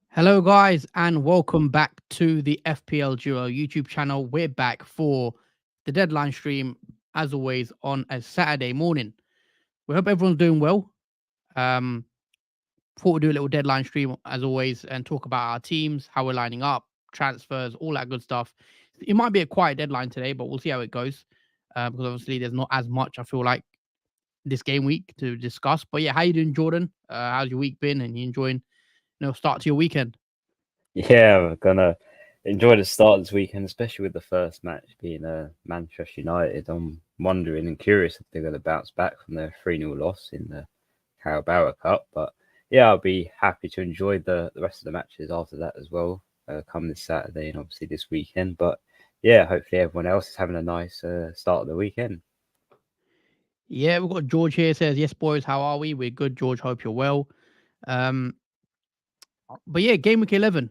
Hello, guys, and welcome back to the FPL Duo YouTube channel. We're back for the deadline stream, as always, on a Saturday morning. We hope everyone's doing well. Um, Thought we'd do a little deadline stream, as always, and talk about our teams, how we're lining up, transfers, all that good stuff. It might be a quiet deadline today, but we'll see how it goes. Because obviously there's not as much, I feel like, this game week to discuss. But yeah, how you doing, Jordan? How's your week been? And you enjoying, start to your weekend? Yeah, we're gonna enjoy the start of this weekend, especially with the first match being Manchester United. I'm wondering and curious if they're going to bounce back from their 3-0 loss in the Carabao Cup. But yeah, I'll be happy to enjoy the rest of the matches after that as well, come this Saturday and obviously this weekend. But yeah, hopefully everyone else is having a nice start of the weekend. Yeah, we've got George here. Says, yes, boys, how are we? We're good, George. Hope you're well. But yeah, game week 11.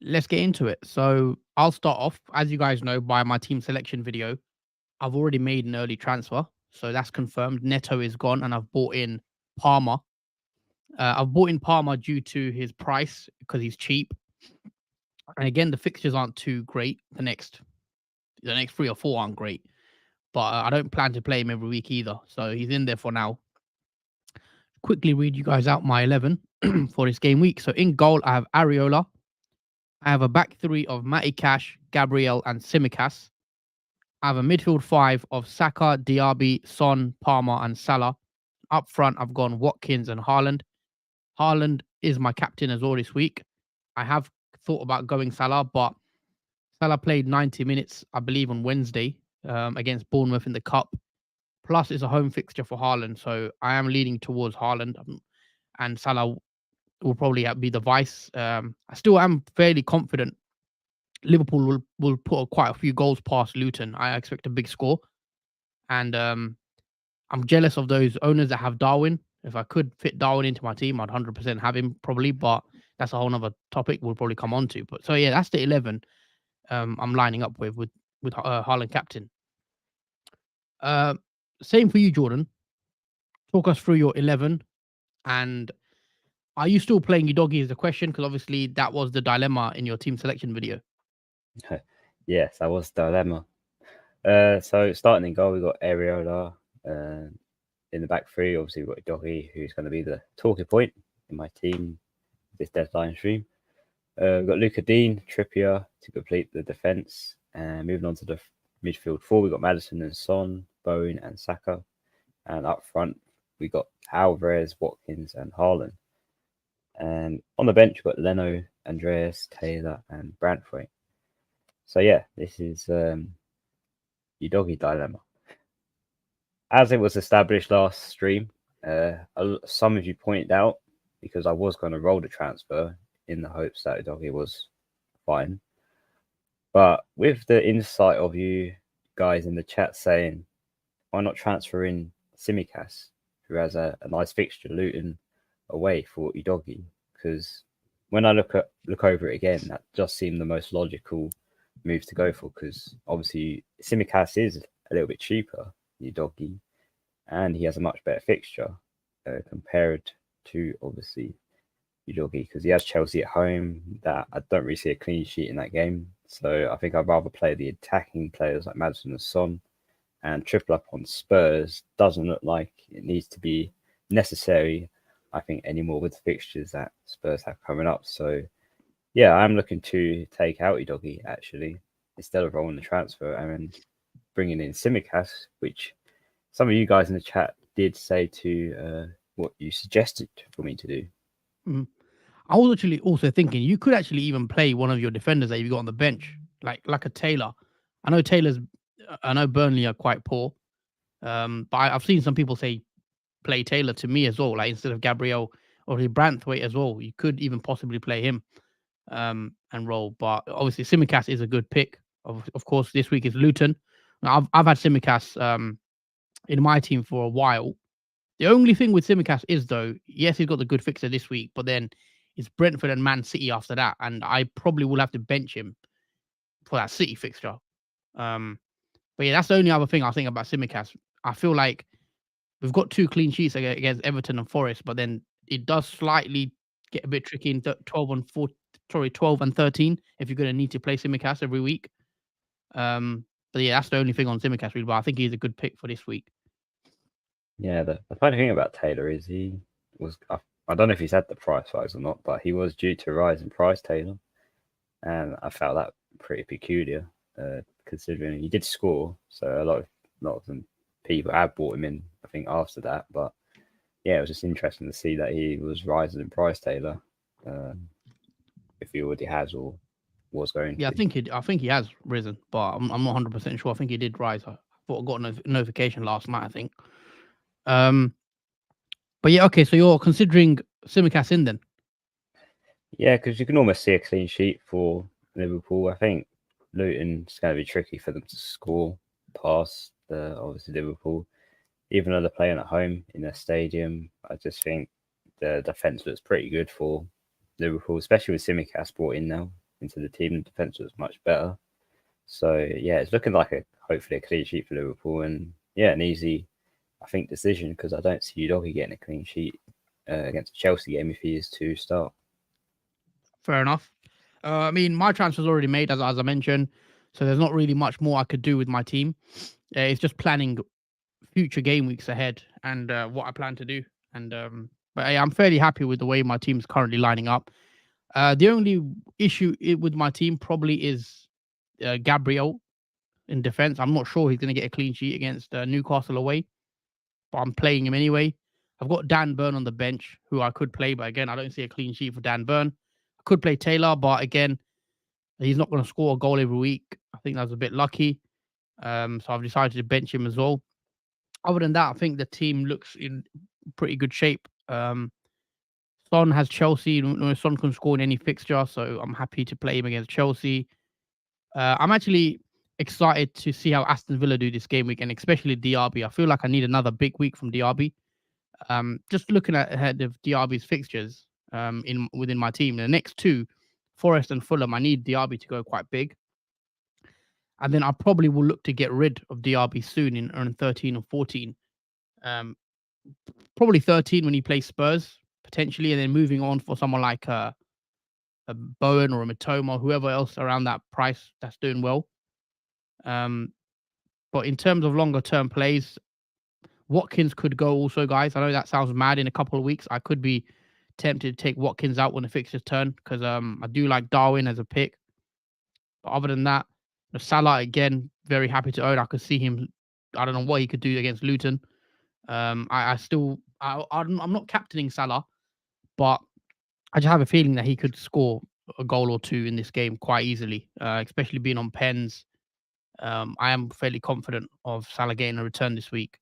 Let's get into it. So I'll start off. As you guys know by my team selection video, I've already made an early transfer. So that's confirmed. Neto is gone, and I've bought in Palmer. I've bought in Palmer due to his price because he's cheap. And again, the fixtures aren't too great. The next 3 or 4 aren't great. But I don't plan to play him every week either. So he's in there for now. Quickly read you guys out my 11 for this game week. So in goal, I have Areola. I have a back 3 of Matty Cash, Gabriel, and Simicas. I have a midfield 5 of Saka, Diaby, Son, Palmer, and Salah. Up front, I've gone Watkins and Haaland. Haaland is my captain as well this week. I have thought about going Salah, but Salah played 90 minutes, I believe, on Wednesday against Bournemouth in the Cup. Plus, it's a home fixture for Haaland, so I am leaning towards Haaland, and Salah will probably be the vice. I still am fairly confident Liverpool will put quite a few goals past Luton. I expect a big score, and I'm jealous of those owners that have Darwin. If I could fit Darwin into my team, I'd 100% have him probably, but that's a whole other topic we'll probably come on to. But so yeah, that's the 11 I'm lining up with Haaland captain. Same for you, Jordan. Talk us through your 11, and are you still playing your doggy is the question, because obviously that was the dilemma in your team selection video. Yes, that was the dilemma. So starting in goal, we got Areola. In the back 3, obviously we've got Doggy, who's going to be the talking point in my team this deadline stream. We've got Luca Dean, Trippier to complete the defence. And moving on to the midfield 4, we've got Maddison and Son, Bowen and Saka. And up front, we got Alvarez, Watkins and Haaland. And on the bench, we've got Leno, Andreas, Taylor and Branthwaite. So yeah, this is your doggy dilemma. As it was established last stream, some of you pointed out, because I was going to roll the transfer in the hopes that doggy was fine. But with the insight of you guys in the chat saying, why not transfer in Simicas, who has a nice fixture, Luton away for Udogi? Because when I look over it again, that just seemed the most logical move to go for, because obviously Simicas is a little bit cheaper, Udogi, and he has a much better fixture compared to obviously Udogi, because he has Chelsea at home. That I don't really see a clean sheet in that game, so I think I'd rather play the attacking players like Maddison and Son. And triple up on Spurs doesn't look like it needs to be necessary, I think, anymore with the fixtures that Spurs have coming up. So yeah, I'm looking to take out Udogi actually, instead of rolling the transfer and bringing in Simicas, which some of you guys in the chat did say to what you suggested for me to do. I was actually also thinking you could actually even play one of your defenders that you've got on the bench, like a Taylor. I know Burnley are quite poor, but I've seen some people say play Taylor to me as well, like instead of Gabriel or Branthwaite as well. You could even possibly play him and roll. But obviously Simicas is a good pick. Of course, this week is Luton. Now, I've had Simicas in my team for a while. The only thing with Simicas is, though, yes, he's got the good fixture this week, but then it's Brentford and Man City after that, and I probably will have to bench him for that City fixture. But yeah, that's the only other thing I think about Simicast. I feel like we've got 2 clean sheets against Everton and Forest, but then it does slightly get a bit tricky in 12 and 4, 12 and 13 if you're going to need to play Simicast every week. But yeah, that's the only thing on Simicast really. But I think he's a good pick for this week. Yeah, the funny thing about Taylor is he was, I don't know if he's had the price rise or not, but he was due to rise in price, Taylor. And I felt that pretty peculiar, considering he did score. So a lot of them people have bought him in, I think, after that. But yeah, it was just interesting to see that he was rising in price, Taylor, if he already has or was going Yeah, to. I think he has risen, but I'm not 100% sure. I think he did rise. I thought I got a notification last night, I think. But yeah, okay, so you're considering Simicast in then? Yeah, because you can almost see a clean sheet for Liverpool. I think Luton's going to be tricky for them to score past obviously Liverpool. Even though they're playing at home in their stadium, I just think the defence looks pretty good for Liverpool, especially with Simicast brought in now into the team. The defence looks much better. So yeah, it's looking like hopefully a clean sheet for Liverpool, and yeah, an easy, I think, decision because I don't see Udogie getting a clean sheet against a Chelsea game if he is to start. Fair enough. I mean, my transfer's already made, as I mentioned, so there's not really much more I could do with my team. It's just planning future game weeks ahead and what I plan to do. And but yeah, I'm fairly happy with the way my team's currently lining up. The only issue with my team probably is Gabriel in defense. I'm not sure he's going to get a clean sheet against Newcastle away, but I'm playing him anyway. I've got Dan Burn on the bench, who I could play, but again, I don't see a clean sheet for Dan Burn. I could play Taylor, but again, he's not going to score a goal every week. I think that's a bit lucky. So I've decided to bench him as well. Other than that, I think the team looks in pretty good shape. Son has Chelsea. Son can score in any fixture, so I'm happy to play him against Chelsea. I'm actually excited to see how Aston Villa do this game week, and especially DRB. I feel like I need another big week from DRB. Just looking at ahead of DRB's fixtures in within my team, the next 2, Forest and Fulham, I need DRB to go quite big. And then I probably will look to get rid of DRB soon in 13 or 14. Um, Probably 13 when he plays Spurs, potentially, and then moving on for someone like a Bowen or a Matoma, whoever else around that price that's doing well. But in terms of longer term plays, Watkins could go also, guys. I know that sounds mad in a couple of weeks. I could be tempted to take Watkins out when the fixtures turn because I do like Darwin as a pick. But other than that, Salah again, very happy to own. I could see him. I don't know what he could do against Luton. I'm not captaining Salah, but I just have a feeling that he could score a goal or 2 in this game quite easily, especially being on pens. I am fairly confident of Salah getting a return this week.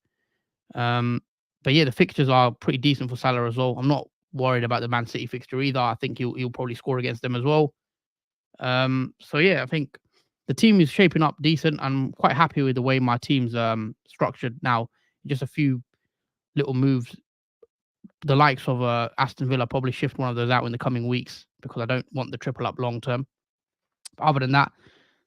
But yeah, the fixtures are pretty decent for Salah as well. I'm not worried about the Man City fixture either. I think he'll probably score against them as well. So yeah, I think the team is shaping up decent. I'm quite happy with the way my team's structured now. Just a few little moves. The likes of Aston Villa probably shift one of those out in the coming weeks because I don't want the triple up long term. But other than that,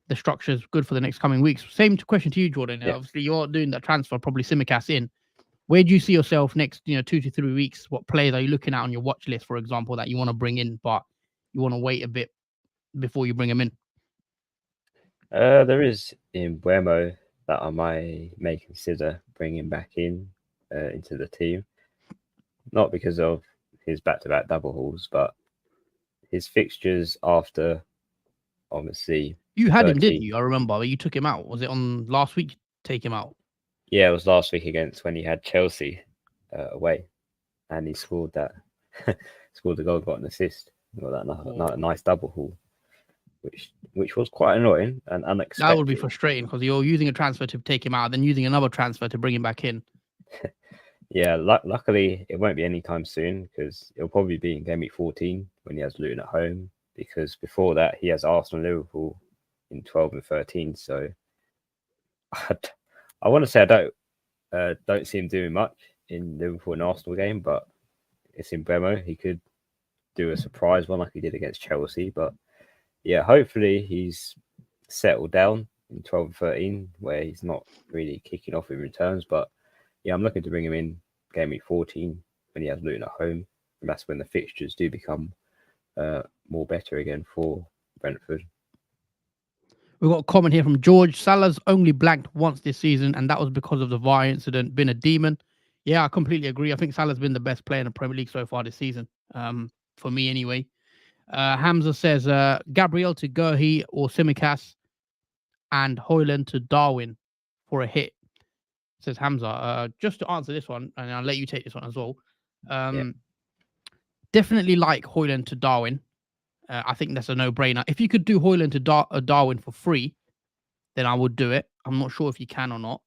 the structure is good for the next coming weeks. Same question to you, Jordan. Yeah. Obviously, you're doing that transfer, probably Simicast in. Where do you see yourself next, 2 to 3 weeks? What players are you looking at on your watch list, for example, that you want to bring in, but you want to wait a bit before you bring them in? There is in Buemo that I may consider bringing back into the team. Not because of his back-to-back double hauls, but his fixtures after, obviously. You had him, didn't you? I remember you took him out. Was it on last week? Take him out. Yeah, it was last week against when he had Chelsea away, and he scored that scored the goal, got an assist, got that nice double haul, which was quite annoying and unexpected. That would be frustrating because you're using a transfer to take him out, then using another transfer to bring him back in. Yeah, luckily it won't be anytime soon because it'll probably be in game week 14 when he has Luton at home. Because before that he has Arsenal, Liverpool in 12 and 13. So I want to say I don't see him doing much in Liverpool and Arsenal game, but it's in Bremo. He could do a surprise one like he did against Chelsea. But yeah, hopefully he's settled down in 12 and 13, where he's not really kicking off in returns. But yeah, I'm looking to bring him in game week 14 when he has Luton at home. And that's when the fixtures do become more better again for Brentford. We've got a comment here from George. Salah's only blanked once this season, and that was because of the VAR incident. Been a demon. Yeah, I completely agree. I think Salah's been the best player in the Premier League so far this season. For me anyway. Hamza says Gabriel to Gurhi or Simicast and Hoyland to Darwin for a hit. Says Hamza. Just to answer this one, and I'll let you take this one as well. Definitely like Hoyland to Darwin. I think that's a no-brainer. If you could do Hoyland to Darwin for free, then I would do it. I'm not sure if you can or not.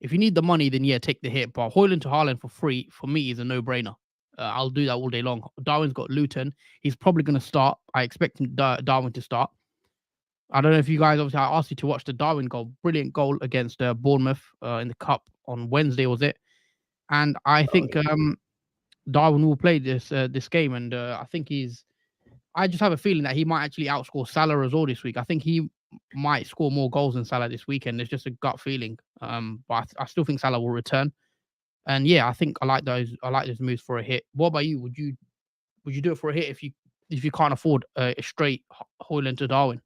If you need the money, then yeah, take the hit. But Hoyland to Haaland for free, for me, is a no-brainer. I'll do that all day long. Darwin's got Luton. He's probably going to start. I expect Darwin to start. I don't know if you guys, obviously, I asked you to watch the Darwin goal. Brilliant goal against Bournemouth in the Cup on Wednesday, was it? And I think Darwin will play this game. And I think I just have a feeling that he might actually outscore Salah as well this week. I think he might score more goals than Salah this weekend. It's just a gut feeling. But I still think Salah will return. And yeah, I think I like those moves for a hit. What about you? Would you do it for a hit if you can't afford a straight Hoyland to Darwin?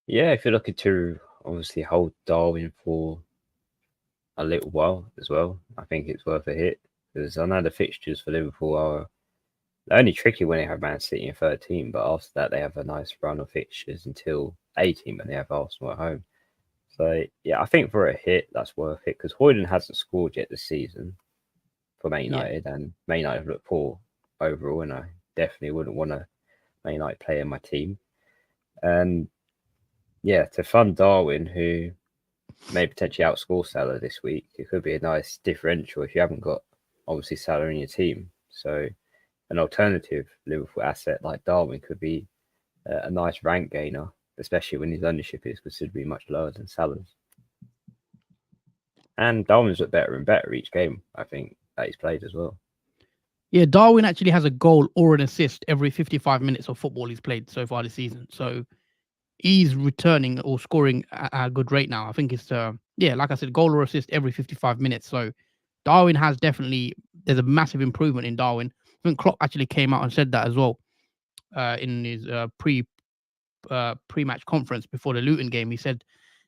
Yeah, if you're looking to obviously hold Darwin for a little while as well, I think it's worth a hit, because I know the fixtures for Liverpool are only tricky when they have Man City in 13, but after that they have a nice run of fixtures until 18 when they have Arsenal at home. So yeah, I think for a hit that's worth it, because Hoyland hasn't scored yet this season for Man United, and Man United have looked poor overall, and I definitely wouldn't want a Man United player in my team. And yeah, to fund Darwin, who may potentially outscore Salah this week, it could be a nice differential if you haven't got obviously Salah in your team. So an alternative Liverpool asset like Darwin could be a nice rank gainer, especially when his ownership is considerably much lower than Salah's. And Darwin's looked better and better each game, I think, that he's played as well. Yeah, Darwin actually has a goal or an assist every 55 minutes of football he's played so far this season. So he's returning or scoring at a good rate now. I think it's like I said, goal or assist every 55 minutes. So Darwin has there's a massive improvement in Darwin. I think Klopp actually came out and said that as well in his pre-match conference before the Luton game. He said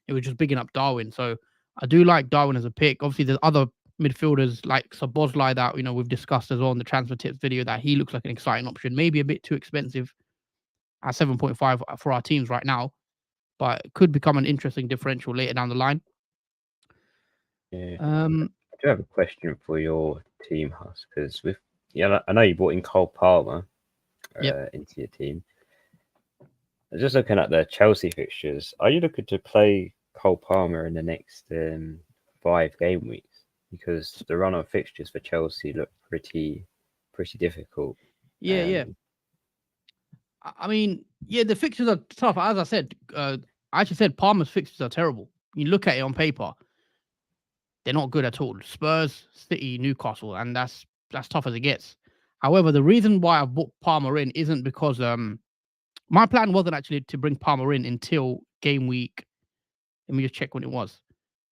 it was just bigging up Darwin. So I do like Darwin as a pick. Obviously, there's other midfielders like Szoboszlai that we've discussed as well in the transfer tips video, that he looks like an exciting option. Maybe a bit too expensive at 7.5 for our teams right now, but it could become an interesting differential later down the line. Yeah. I do have a question for your team, Huss, because I know you brought in Cole Palmer into your team. Just looking at the Chelsea fixtures, are you looking to play Cole Palmer in the next 5 game weeks? Because the run of fixtures for Chelsea look pretty difficult. Yeah. I mean, the fixtures are tough. As I said, I actually said Palmer's fixtures are terrible. You look at it on paper, they're not good at all. Spurs, City, Newcastle, and that's tough as it gets. However, the reason why I brought Palmer in isn't because my plan wasn't actually to bring Palmer in until game week. Let me just check when it was.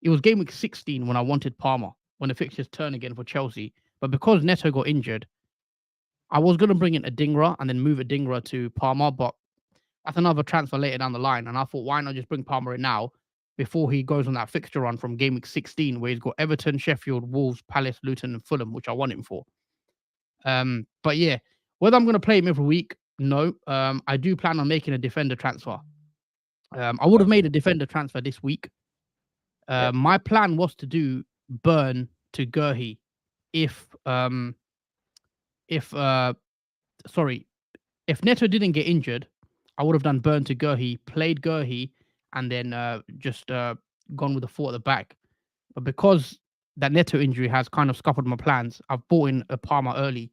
It was game week 16 when I wanted Palmer, when the fixtures turn again for Chelsea. But because Neto got injured, I was going to bring in Adingra and then move Adingra to Palmer, but that's another transfer later down the line. And I thought, why not just bring Palmer in now before he goes on that fixture run from game week 16, where he's got Everton, Sheffield, Wolves, Palace, Luton, and Fulham, which I want him for. But yeah, whether I'm going to play him every week, no. I do plan on making a defender transfer. I would have made a defender transfer this week. My plan was to do Burn to Gurhi if Neto didn't get injured. I would have done Burn to Gurhi, played Gurhi, and then just gone with the 4 at the back. But because that Neto injury has kind of scuppered my plans, I've bought in a Palmer early,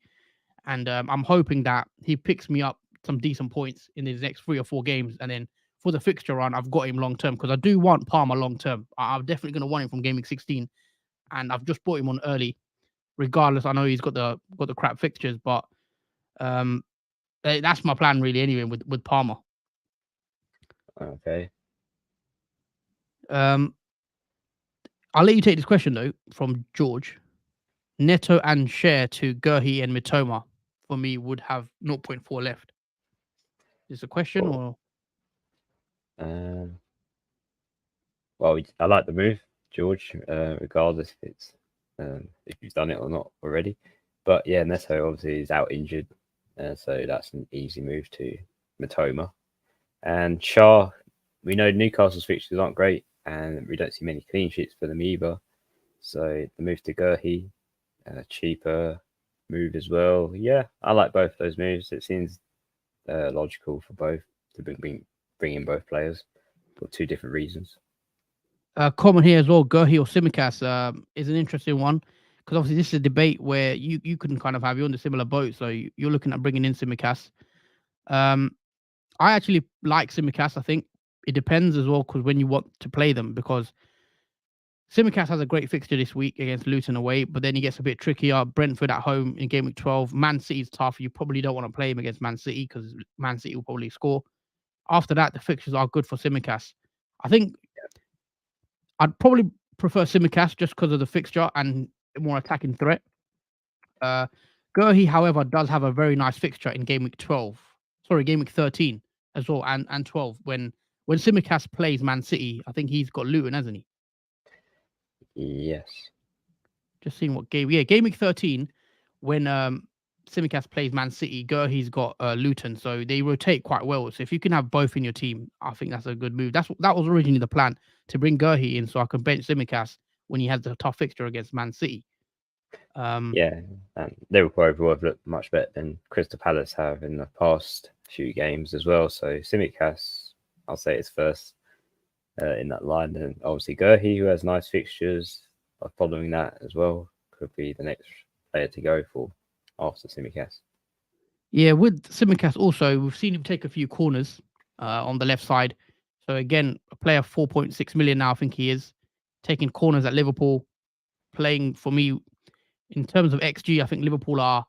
and I'm hoping that he picks me up some decent points in his next 3 or 4 games, and then for the fixture run, I've got him long term, because I do want Palmer long term. I'm definitely going to want him from game week 16, and I've just bought him on early. Regardless, I know he's got the crap fixtures, but that's my plan really anyway with Palmer. Okay. Um, I'll let you take this question though from George. Neto and share to Gurhi and Mitoma for me would have zero 0.4 left. Is this a question Well, or? um, well, I like the move, George, regardless if you've done it or not already. But yeah, Neto obviously is out injured, so that's an easy move to Matoma. And Shah, we know Newcastle's fixtures aren't great, and we don't see many clean sheets for them either. So the move to Gurhi, cheaper move as well. Yeah, I like both those moves. It seems logical for both to bring in both players for two different reasons. Comment here as well. Gurhi or Simicast is an interesting one because obviously this is a debate where you can kind of have you on the similar boat. So you're looking at bringing in Simicast. Um, I actually like Simicast. I think it depends as well because when you want to play them because Simicast has a great fixture this week against Luton away, but then he gets a bit trickier. Brentford at home in game week 12. Man City's tough. You probably don't want to play him against Man City because Man City will probably score. After that, the fixtures are good for Simicast. I think I'd probably prefer Simicast just because of the fixture and more attacking threat. Uh, Gurhi, however, does have a very nice fixture in game week 12. Sorry, game week 13 as well, and 12. When Simicast plays Man City, I think he's got Luton, hasn't he? Yes. Just seeing what game. Yeah, game week 13, when Simicast plays Man City, Gurhi's got Luton, so they rotate quite well. So if you can have both in your team, I think that's a good move. That was originally the plan to bring Gurhi in so I can bench Simicast when he has the tough fixture against Man City. Yeah, and Liverpool overall have looked much better than Crystal Palace have in the past few games as well. So Simicast, I'll say it's first in that line. And obviously Gurhi, who has nice fixtures, following that as well, could be the next player to go for after Simicast. Yeah, with Simicast also, we've seen him take a few corners on the left side. So again, a player 4.6 million now, I think he is taking corners at Liverpool, playing for me in terms of XG. I think Liverpool are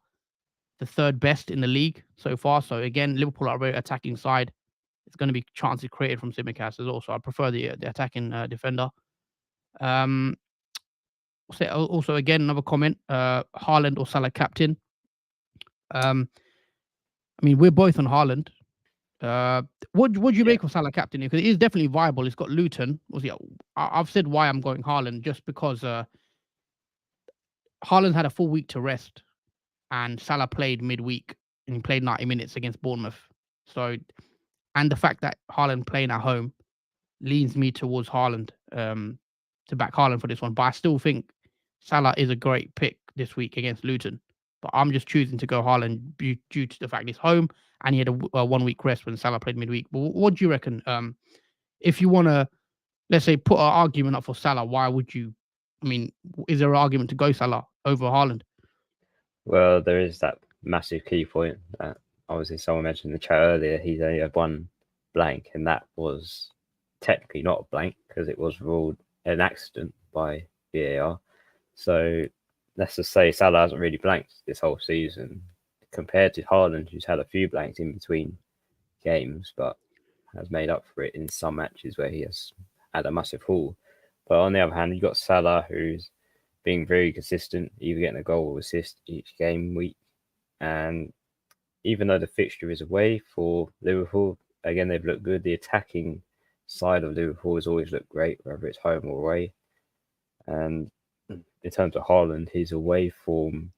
the third best in the league so far. So again, Liverpool are a very attacking side. It's going to be chances created from Simicast as well. So I prefer the attacking defender. Um, also again another comment: Haaland or Salah captain. Um, I mean we're both on Haaland. What do you Yeah, make of Salah captain? Because it is definitely viable. It's got Luton. I've said why I'm going Haaland just because Haaland had a full week to rest and Salah played midweek and he played 90 minutes against Bournemouth. So, and the fact that Haaland playing at home leans me towards Haaland to back Haaland for this one. But I still think Salah is a great pick this week against Luton. But I'm just choosing to go Haaland due to the fact he's home and he had a 1 week rest when Salah played midweek. But what do you reckon? If you want to, let's say, put an argument up for Salah, why would you? I mean, is there an argument to go Salah over Haaland? well, there is that massive key point that obviously someone mentioned in the chat earlier. He's only had one blank, and that was technically not a blank because it was ruled an accident by VAR. So let's just say Salah hasn't really blanked this whole season compared to Haaland, who's had a few blanks in between games, but has made up for it in some matches where he has had a massive haul. But on the other hand, you've got Salah, who's being very consistent, either getting a goal or assist each game week. And even though the fixture is away for Liverpool, again, they've looked good. The attacking side of Liverpool has always looked great, whether it's home or away. And in terms of Haaland, his away form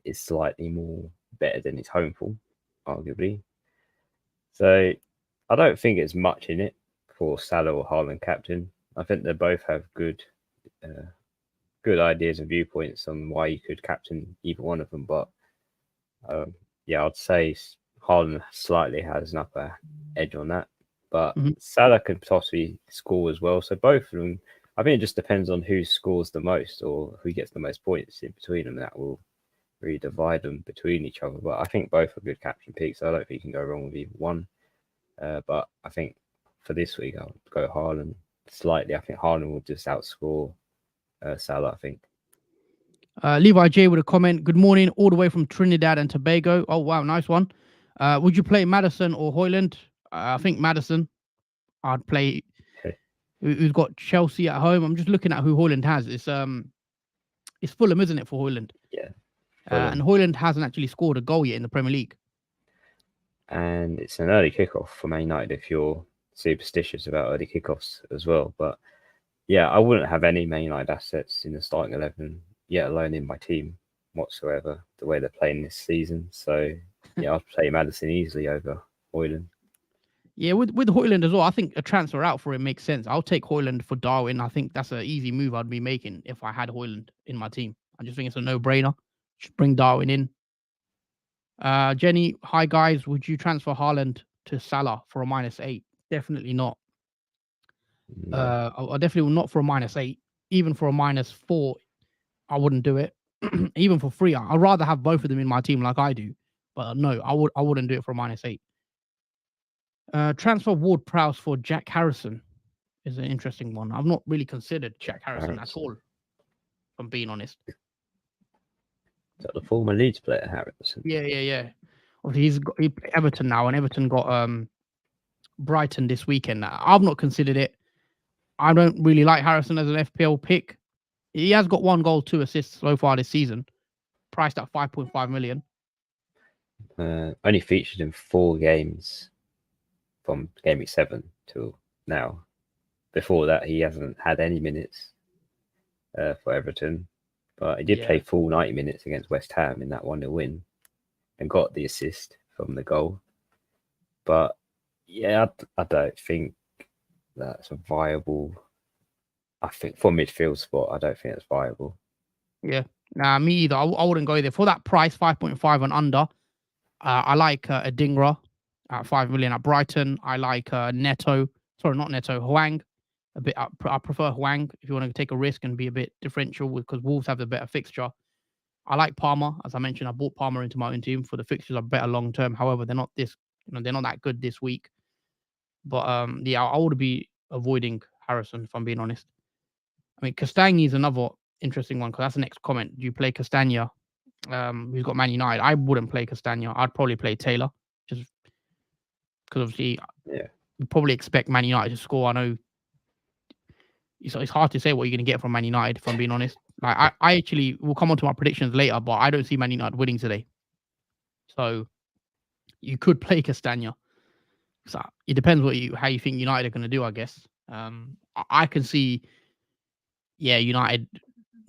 is slightly more better than his home form, arguably. So I don't think it's much in it for Salah or Haaland captain. I think they both have uh, good ideas and viewpoints on why you could captain either one of them. But yeah, I'd say Haaland slightly has an upper edge on that. But Mhm. Salah could possibly score as well. So both of them, I think it just depends on who scores the most or who gets the most points in between them. That will really divide them between each other. But I think both are good captain picks. So I don't think you can go wrong with either one. But I think for this week, I'll go Haaland slightly. I think Haaland will just outscore Salah, I think. Levi J with a comment. Good morning, all the way from Trinidad and Tobago. Oh wow, nice one. Would you play Madison or Hoyland? I think Madison. I'd play. who's got Chelsea at home. I'm just looking at who Hoyland has. It's Fulham, isn't it, for Hoyland? Yeah, And Fulham. Hoyland hasn't actually scored a goal yet in the Premier League. And it's an early kickoff for Man United if you're superstitious about early kickoffs as well. But yeah, I wouldn't have any Man United assets in the starting 11, yet alone in my team whatsoever, the way they're playing this season. So yeah, I'd play Maddison easily over Hoyland. Yeah, with Hoyland as well, I think a transfer out for him makes sense. I'll take Hoyland for Darwin. I think that's an easy move I'd be making if I had Hoyland in my team. I just think it's a no-brainer. Just bring Darwin in. Jenny, hi guys. Would you transfer Haaland to Salah for a -8? Definitely not. No. I definitely will not for a -8. Even for a -4, I wouldn't do it. Even for free, I'd rather have both of them in my team like I do. But no, I wouldn't do it for a -8. Transfer Ward Prowse for Jack Harrison is an interesting one. I've not really considered Jack Harrison at all, if I'm being honest. Is that the former Leeds player, Harrison? Yeah. Obviously, he Everton now, and Everton got Brighton this weekend. I've not considered it. I don't really like Harrison as an FPL pick. He has got 1 goal, 2 assists so far this season, priced at 5.5 million. Only featured in 4 games from game week 7 till now. Before that, he hasn't had any minutes for Everton, but he did play full 90 minutes against West Ham in that 1-0 win and got the assist from the goal. But yeah, I don't think that's a viable. I think for midfield spot, I don't think it's viable. Yeah, nah, me either. I wouldn't go there for that price, 5.5 and under. I like Adingra at 5 million at Brighton. I like Neto. Sorry, not Neto. Hwang. A bit. I prefer Hwang if you want to take a risk and be a bit differential because Wolves have the better fixture. I like Palmer, as I mentioned. I bought Palmer into my own team for the fixtures are better long term. However, they're not they're not that good this week. But yeah, I would be avoiding Harrison if I'm being honest. I mean, Castagni is another interesting one because that's the next comment. Do you play Castagna? Who's got Man United? I wouldn't play Castagna. I'd probably play Taylor, just because obviously, you probably expect Man United to score. I know it's hard to say what you're going to get from Man United. If I'm being honest, like I actually will come on to my predictions later, but I don't see Man United winning today. So you could play Castagna. So it depends how you think United are going to do, I guess. I can see, United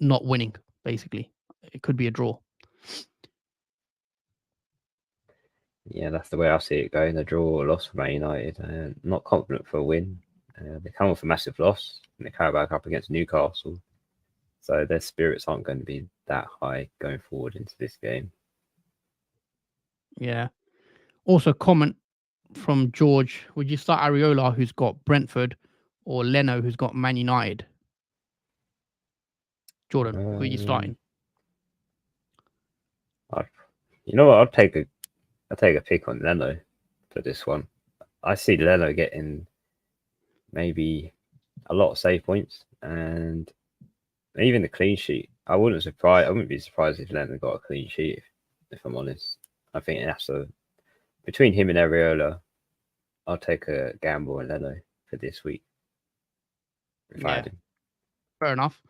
not winning. Basically, it could be a draw. Yeah, that's the way I see it going. A draw or loss for Man United. Not confident for a win. They come off a massive loss in the Carabao Cup against Newcastle. So their spirits aren't going to be that high going forward into this game. Yeah. Also, comment from George. Would you start Areola, who's got Brentford, or Leno, who's got Man United? Jordan, who are you starting? You know what? I'll take a pick on Leno for this one. I see Leno getting maybe a lot of save points and even a clean sheet. I wouldn't be surprised if Leno got a clean sheet, if I'm honest. I think that's between him and Areola, I'll take a gamble on Leno for this week. If I had him. Fair enough.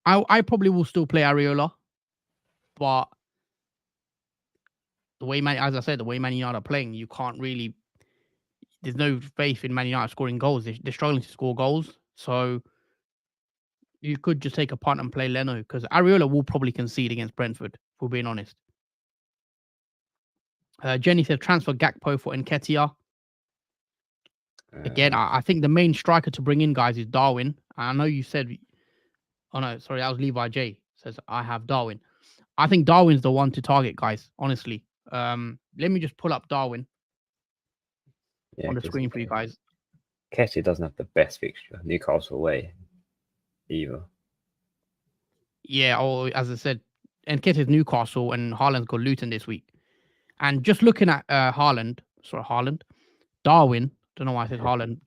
I probably will still play Areola, but the way Man United are playing, you can't really. There's no faith in Man United scoring goals. They're struggling to score goals, so you could just take a punt and play Leno because Areola will probably concede against Brentford. If we're being honest. Jenny said transfer Gakpo for Nketiah. Again, I think the main striker to bring in, guys, is Darwin. I know you said, oh no, sorry, that was Levi J. Says I have Darwin. I think Darwin's the one to target, guys. Honestly, let me just pull up Darwin on the screen for you guys. Nketiah doesn't have the best fixture. Newcastle away, either. Yeah, or as I said, Nketiah's Newcastle and Haaland's got Luton this week. And just looking at Darwin. Don't know why I said Haaland.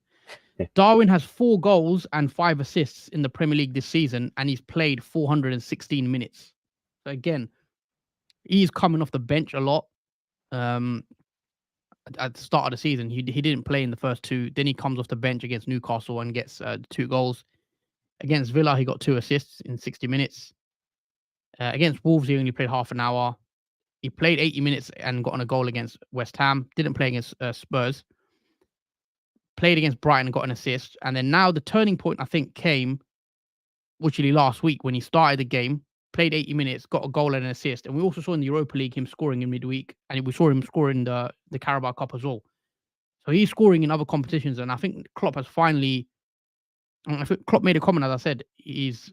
Darwin has 4 goals and 5 assists in the Premier League this season, and he's played 416 minutes. So again, he's coming off the bench a lot. at the start of the season. He didn't play in the first two. Then he comes off the bench against Newcastle and gets 2 goals. Against Villa, he got 2 assists in 60 minutes. Against Wolves, he only played half an hour. He played 80 minutes and got on a goal against West Ham. Didn't play against Spurs. Played against Brighton and got an assist. And then now the turning point, I think, came literally last week when he started the game, played 80 minutes, got a goal and an assist. And we also saw in the Europa League him scoring in midweek. And we saw him scoring the Carabao Cup as well. So he's scoring in other competitions. And I think Klopp has finally... I think Klopp made a comment, as I said, he's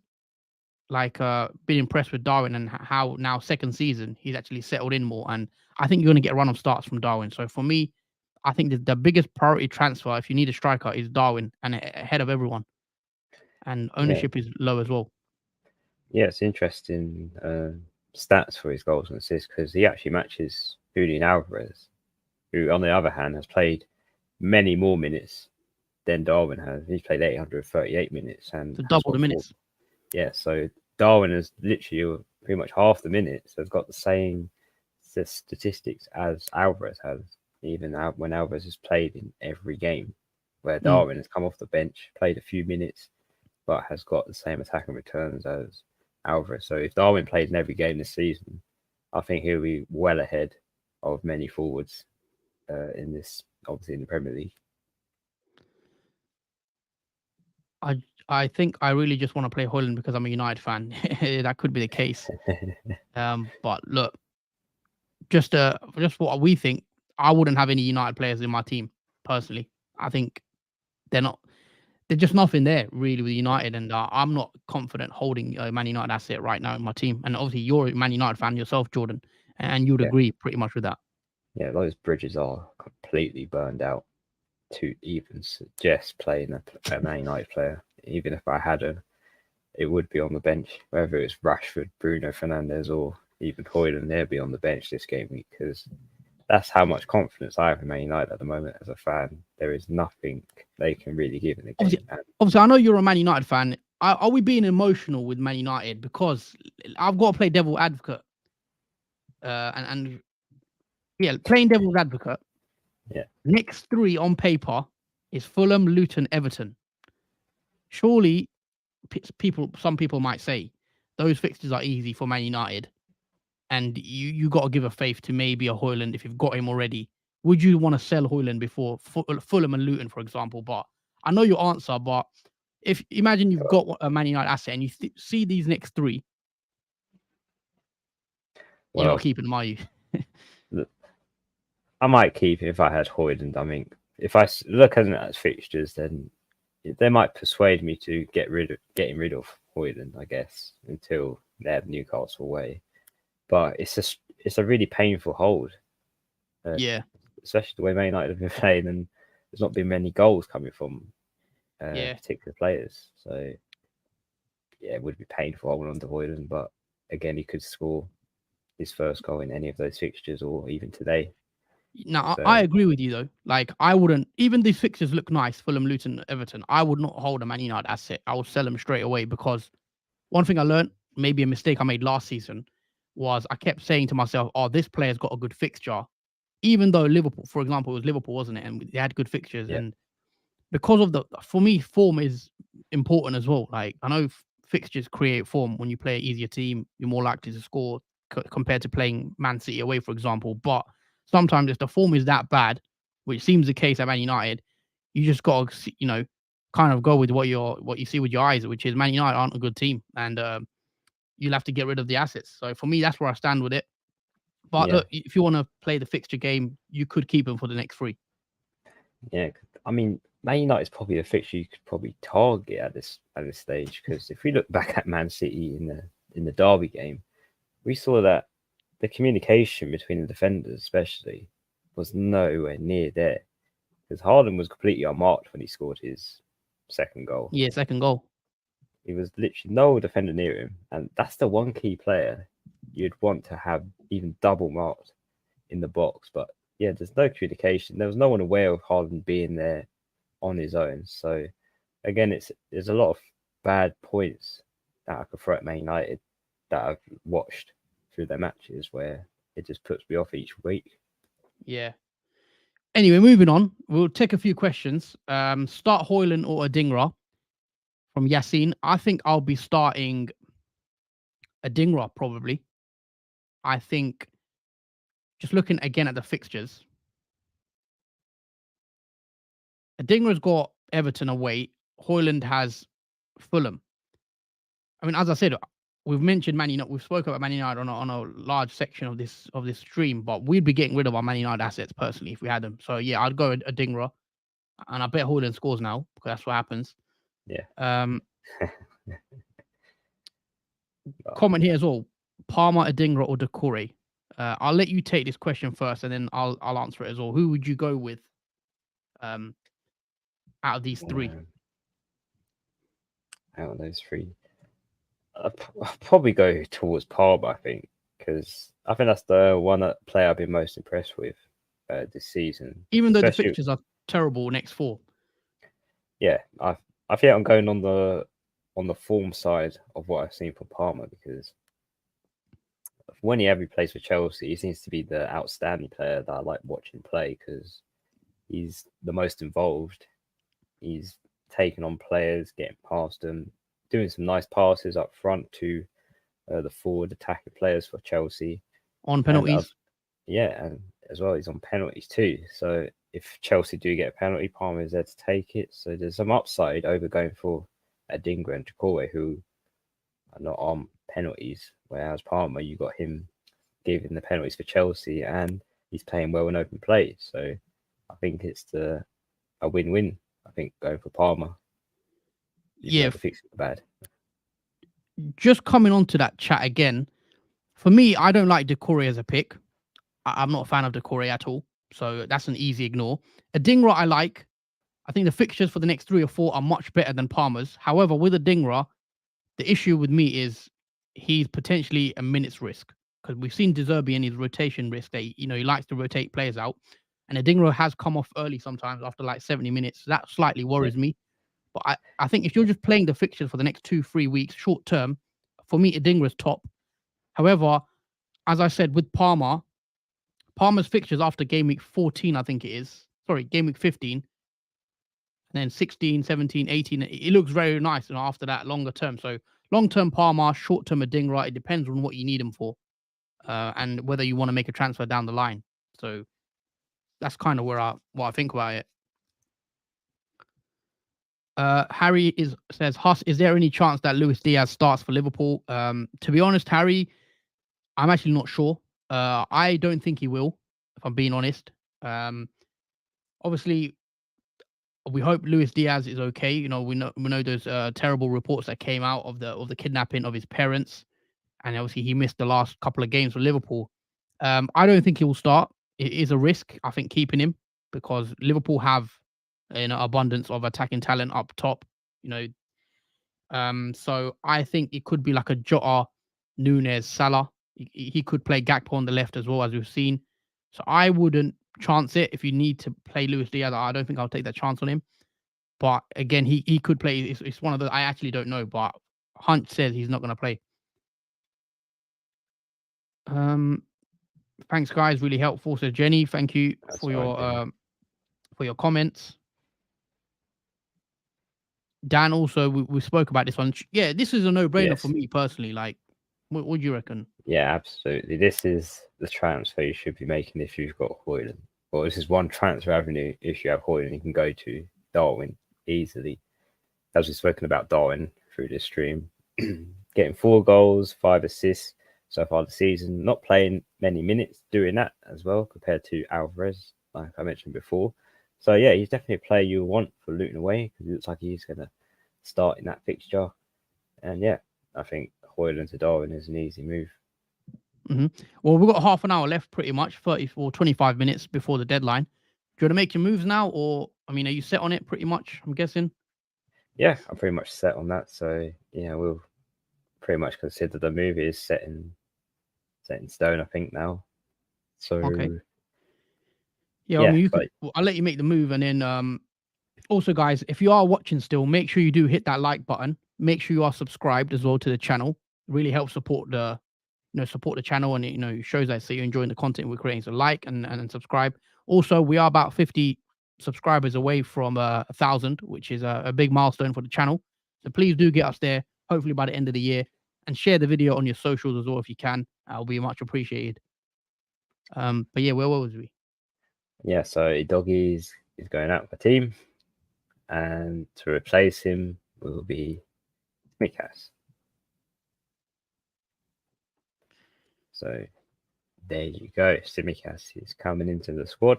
been impressed with Darwin and how now second season he's actually settled in more. And I think you're going to get a run of starts from Darwin. So for me, I think the biggest priority transfer, if you need a striker, is Darwin and ahead of everyone. And ownership is low as well. Yeah, it's interesting stats for his goals and assists because he actually matches Julian Alvarez, who, on the other hand, has played many more minutes than Darwin has. He's played 838 minutes and to double the minutes. Yeah, so Darwin has literally pretty much half the minutes. Has got the same statistics as Alvarez has, even when Alvarez has played in every game, where Darwin has come off the bench, played a few minutes, but has got the same attacking returns as Alvarez. So if Darwin played in every game this season, I think he'll be well ahead of many forwards in this, obviously in the Premier League. I think I really just want to play Højlund because I'm a United fan. That could be the case. But look, just what we think, I wouldn't have any United players in my team personally. I think there's just nothing there really with United, and I'm not confident holding a Man United asset right now in my team. And obviously, you're a Man United fan yourself, Jordan, and you'd agree pretty much with that. Yeah, those bridges are completely burned out to even suggest playing a Man United player. Even if I had it would be on the bench, whether it's Rashford, Bruno Fernandes, or even Højlund, they'll be on the bench this game week because that's how much confidence I have in Man United at the moment as a fan. There is nothing they can really give in the game. Obviously, I know you're a Man United fan. Are we being emotional with Man United? Because I've got to play devil advocate. And playing devil's advocate. Yeah. Next 3 on paper is Fulham, Luton, Everton. Surely, some people might say those fixtures are easy for Man United, and you got to give a faith to maybe a Højlund if you've got him already. Would you want to sell Højlund before Fulham and Luton, for example? But I know your answer. But if imagine you've got a Man United asset and you see these next 3, you're not keeping them, are you? I might keep it if I had Højlund. I mean, if I look at fixtures, then they might persuade me to getting rid of Højlund, I guess, until they have Newcastle away. But it's a really painful hold. Especially the way Man United have been playing, and there's not been many goals coming from particular players. So yeah, it would be painful holding on to Højlund. But again, he could score his first goal in any of those fixtures, or even today. Now, I agree with you though. Like, I wouldn't, even these fixtures look nice, Fulham, Luton, Everton. I would not hold a Man United asset. I would sell them straight away because one thing I learned, maybe a mistake I made last season, was I kept saying to myself, oh, this player's got a good fixture. Even though Liverpool, for example, it was Liverpool, wasn't it? And they had good fixtures. Yeah. And because of for me, form is important as well. Like, I know fixtures create form. When you play an easier team, you're more likely to score compared to playing Man City away, for example. But sometimes if the form is that bad, which seems the case at Man United, you just got to, kind of go with what you see with your eyes, which is Man United aren't a good team, and you'll have to get rid of the assets. So for me, that's where I stand with it. But look, if you want to play the fixture game, you could keep them for the next 3. Yeah, I mean, Man United is probably a fixture you could probably target at this stage, because if we look back at Man City in the derby game, we saw that the communication between the defenders, especially, was nowhere near there. Because Haaland was completely unmarked when he scored his second goal. Yeah, second goal. He was literally no defender near him, and that's the one key player you'd want to have even double marked in the box. But yeah, there's no communication. There was no one aware of Haaland being there on his own. So again, there's a lot of bad points that I could throw at Man United that I've watched through their matches where it just puts me off each week. Yeah. Anyway, moving on. We'll take a few questions. Start Hoyland or Adingra from Yassine. I think I'll be starting Adingra probably. I think just looking again at the fixtures, Adingra's got Everton away. Hoyland has Fulham. I mean, as I said, we've mentioned Man United. We've spoken about Man United on a large section of this stream, but we'd be getting rid of our Man United assets personally if we had them. So yeah, I'd go Adingra, and I bet Hoyland scores now because that's what happens. Yeah. Comment here as well: Palmer, Adingra, or Decore. I'll let you take this question first, and then I'll answer it as well. Who would you go with? Out of these three, out of those three, I'll probably go towards Palmer. I think because I think that's the player I've been most impressed with this season. Even though the fixtures are terrible next 4. Yeah, I think I'm going on the form side of what I've seen from Palmer because when he plays for Chelsea, he seems to be the outstanding player that I like watching play because he's the most involved. He's taking on players, getting past them, doing some nice passes up front to the forward attacking players for Chelsea. On penalties. And as well, he's on penalties too. So if Chelsea do get a penalty, Palmer is there to take it. So there's some upside over going for Adingra and Decore, who are not on penalties. Whereas Palmer, you got him giving the penalties for Chelsea, and he's playing well in open play. So I think it's a win-win. I think going for Palmer. Yeah, fix it bad. Just coming on to that chat again. For me, I don't like Decore as a pick. I'm not a fan of Decore at all. So that's an easy ignore. Adingra I like. I think the fixtures for the next 3 or 4 are much better than Palmer's. However, with Adingra, the issue with me is he's potentially a minutes risk because we've seen De Zerbi in his rotation risk that he likes to rotate players out, and Adingra has come off early sometimes after like 70 minutes. So that slightly worries me. But I think if you're just playing the fixtures for the next 2-3 weeks, short term, for me Adingra's top. However, as I said with Palmer's fixtures after game week 14, I think it is. Sorry, game week 15. And then 16, 17, 18, it looks very nice after that longer term. So long-term Palmer, short-term Adingra, it depends on what you need him for and whether you want to make a transfer down the line. So that's kind of what I think about it. Harry says, Huss, is there any chance that Luis Diaz starts for Liverpool? To be honest, Harry, I'm actually not sure. I don't think he will, if I'm being honest. Obviously, we hope Luis Diaz is okay. We know those terrible reports that came out of the kidnapping of his parents, and obviously he missed the last couple of games for Liverpool. I don't think he will start. It is a risk, I think, keeping him because Liverpool have an abundance of attacking talent up top. So I think it could be like a Jota, Nunez, Salah. He could play Gakpo on the left as well, as we've seen. So I wouldn't chance it. If you need to play Luis Diaz, I don't think I'll take that chance on him. But again, he could play. It's one of the, I actually don't know, but Hunt says he's not going to play. Thanks, guys. Really helpful. So Jenny, thank you for your comments. Dan, also, we spoke about this one. Yeah, this is a no-brainer for me personally. Like, what do you reckon? Yeah, absolutely. This is the transfer you should be making if you've got Hoyland. Well, this is one transfer avenue. If you have Hoyland, you can go to Darwin easily. As we've spoken about Darwin through this stream, getting 4 goals, 5 assists so far this season. Not playing many minutes doing that as well compared to Alvarez, like I mentioned before. So yeah, he's definitely a player you want for Luton away because it looks like he's going to start in that fixture. And yeah, I think Hoyland to Darwin is an easy move. Mm-hmm. Well, we've got half an hour left, pretty much 30 or 25 minutes before the deadline. Do you want to make your moves now, or are you set on it pretty much? I'm guessing. Yeah, I'm pretty much set on that. So yeah, we'll pretty much consider the move is set in stone, I think now. So okay. Yeah, I'll let you make the move, and then also, guys, if you are watching still, make sure you do hit that like button. Make sure you are subscribed as well to the channel. It really helps support the channel, and it shows that you're enjoying the content we're creating. So like and subscribe. Also, we are about 50 subscribers away from 1,000, which is a big milestone for the channel. So please do get us there, hopefully by the end of the year, and share the video on your socials as well if you can. That'll be much appreciated. But yeah, where was we? Yeah, so Doggies is going out of the team, and to replace him will be Mikas. So there you go. Simicast is coming into the squad.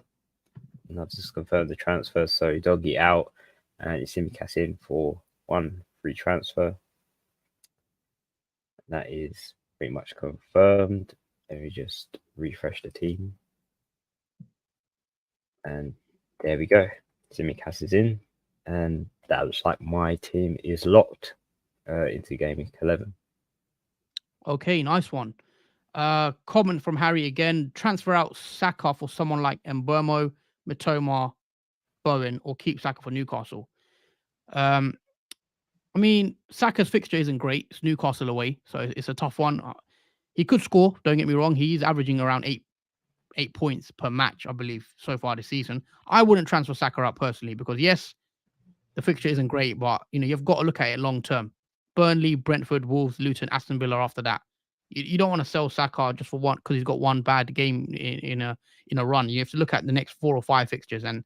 And I've just confirmed the transfer. So Doggy out and Simicast in for 1 free transfer. That is pretty much confirmed. Let me just refresh the team. And there we go. Simicast is in. And that looks like my team is locked into Gameweek 11. Okay, nice one. Comment from Harry again. Transfer out Saka for someone like Mbeumo, Mitoma, Bowen, or keep Saka for Newcastle. I mean, Saka's fixture isn't great. It's Newcastle away, so it's a tough one. He could score, don't get me wrong. He's averaging around 8 points per match, I believe, so far this season. I wouldn't transfer Saka out personally because, yes, the fixture isn't great, but you've got to look at it long term. Burnley, Brentford, Wolves, Luton, Aston Villa after that. You don't want to sell Saka just for one because he's got one bad game in a run. You have to look at the next 4 or 5 fixtures, and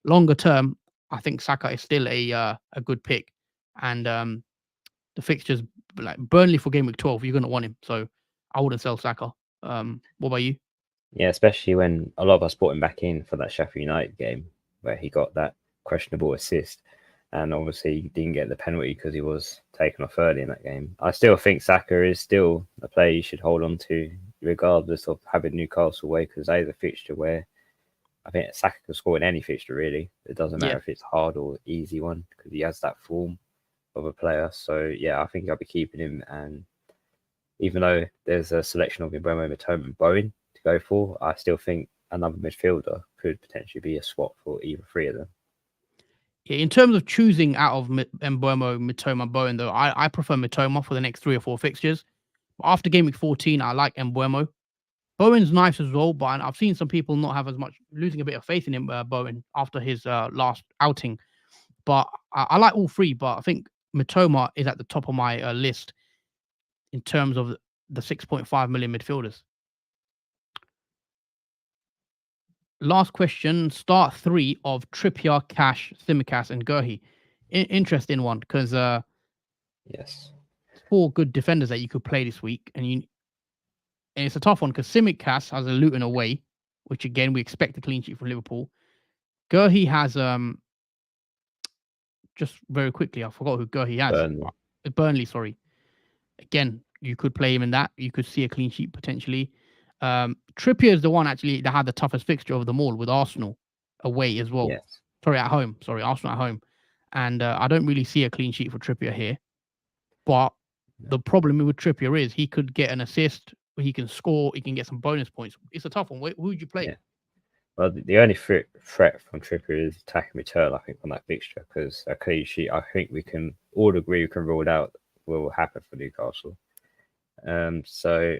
longer term, I think Saka is still a good pick. And the fixtures like Burnley for game week 12, you're going to want him. So I wouldn't sell Saka. What about you? Yeah, especially when a lot of us brought him back in for that Sheffield United game where he got that questionable assist. And obviously he didn't get the penalty because he was taken off early in that game. I still think Saka is still a player you should hold on to regardless of having Newcastle away because that is a fixture where I think Saka can score in any fixture really. It doesn't matter if it's hard or easy one because he has that form of a player. So yeah, I think I'll be keeping him. And even though there's a selection of Mbeumo, Mitoma and Bowen to go for, I still think another midfielder could potentially be a swap for either 3 of them. In terms of choosing out of Mbeumo, Mitoma, Bowen, though, I prefer Mitoma for the next 3 or 4 fixtures. After game week 14, I like Mbeumo. Bowen's nice as well, but I've seen some people not have as much, losing a bit of faith in him, Bowen, after his last outing. But I like all 3, but I think Mitoma is at the top of my list in terms of the 6.5 million midfielders. Last question, start 3 of Trippier, Cash, Tsimikas, and Gurhi. Interesting one because yes, 4 good defenders that you could play this week, and it's a tough one because Tsimikas has a Luton away, which again we expect a clean sheet from Liverpool. Gurhi has just very quickly, I forgot who Gurhi has. Burnley, sorry. Again, you could play him in that. You could see a clean sheet potentially. Trippier is the one actually that had the toughest fixture of them all with Arsenal away as well. Yes. Sorry, at home. Sorry, Arsenal at home. And I don't really see a clean sheet for Trippier here. But the problem with Trippier is he could get an assist, he can score, he can get some bonus points. It's a tough one. Who would you play? Yeah. Well, the only threat from Trippier is attack and return, I think, on that fixture, because a clean sheet, I think we can all agree we can rule it out will happen for Newcastle. So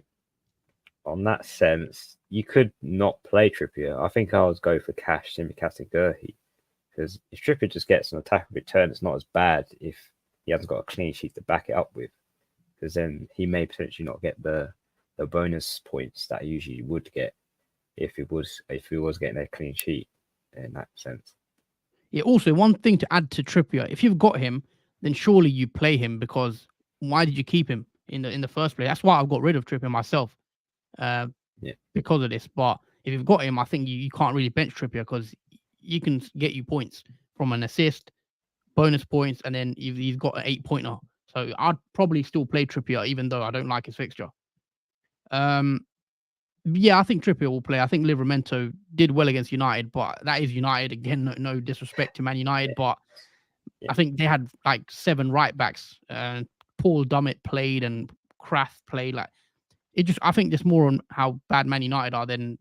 on that sense, you could not play Trippier. I think I would go for Cash, Tsimikas, and Gurhi, because if Trippier just gets an attack and return, it's not as bad if he hasn't got a clean sheet to back it up with, because then he may potentially not get the bonus points that he usually would get if he was getting a clean sheet in that sense. Yeah, also one thing to add to Trippier, if you've got him, then surely you play him, because why did you keep him in the first place? That's why I've got rid of Trippier myself. Because of this. But if you've got him, I think you can't really bench Trippier because you can get you points from an assist, bonus points, and then he's got an 8-pointer. So I'd probably still play Trippier even though I don't like his fixture. Yeah, I think Trippier will play. I think Livramento did well against United, but that is United. Again, no disrespect to Man United, but I think they had like 7 right backs. Paul Dummett played and Kraft played. Like I think just more on how bad Man United are than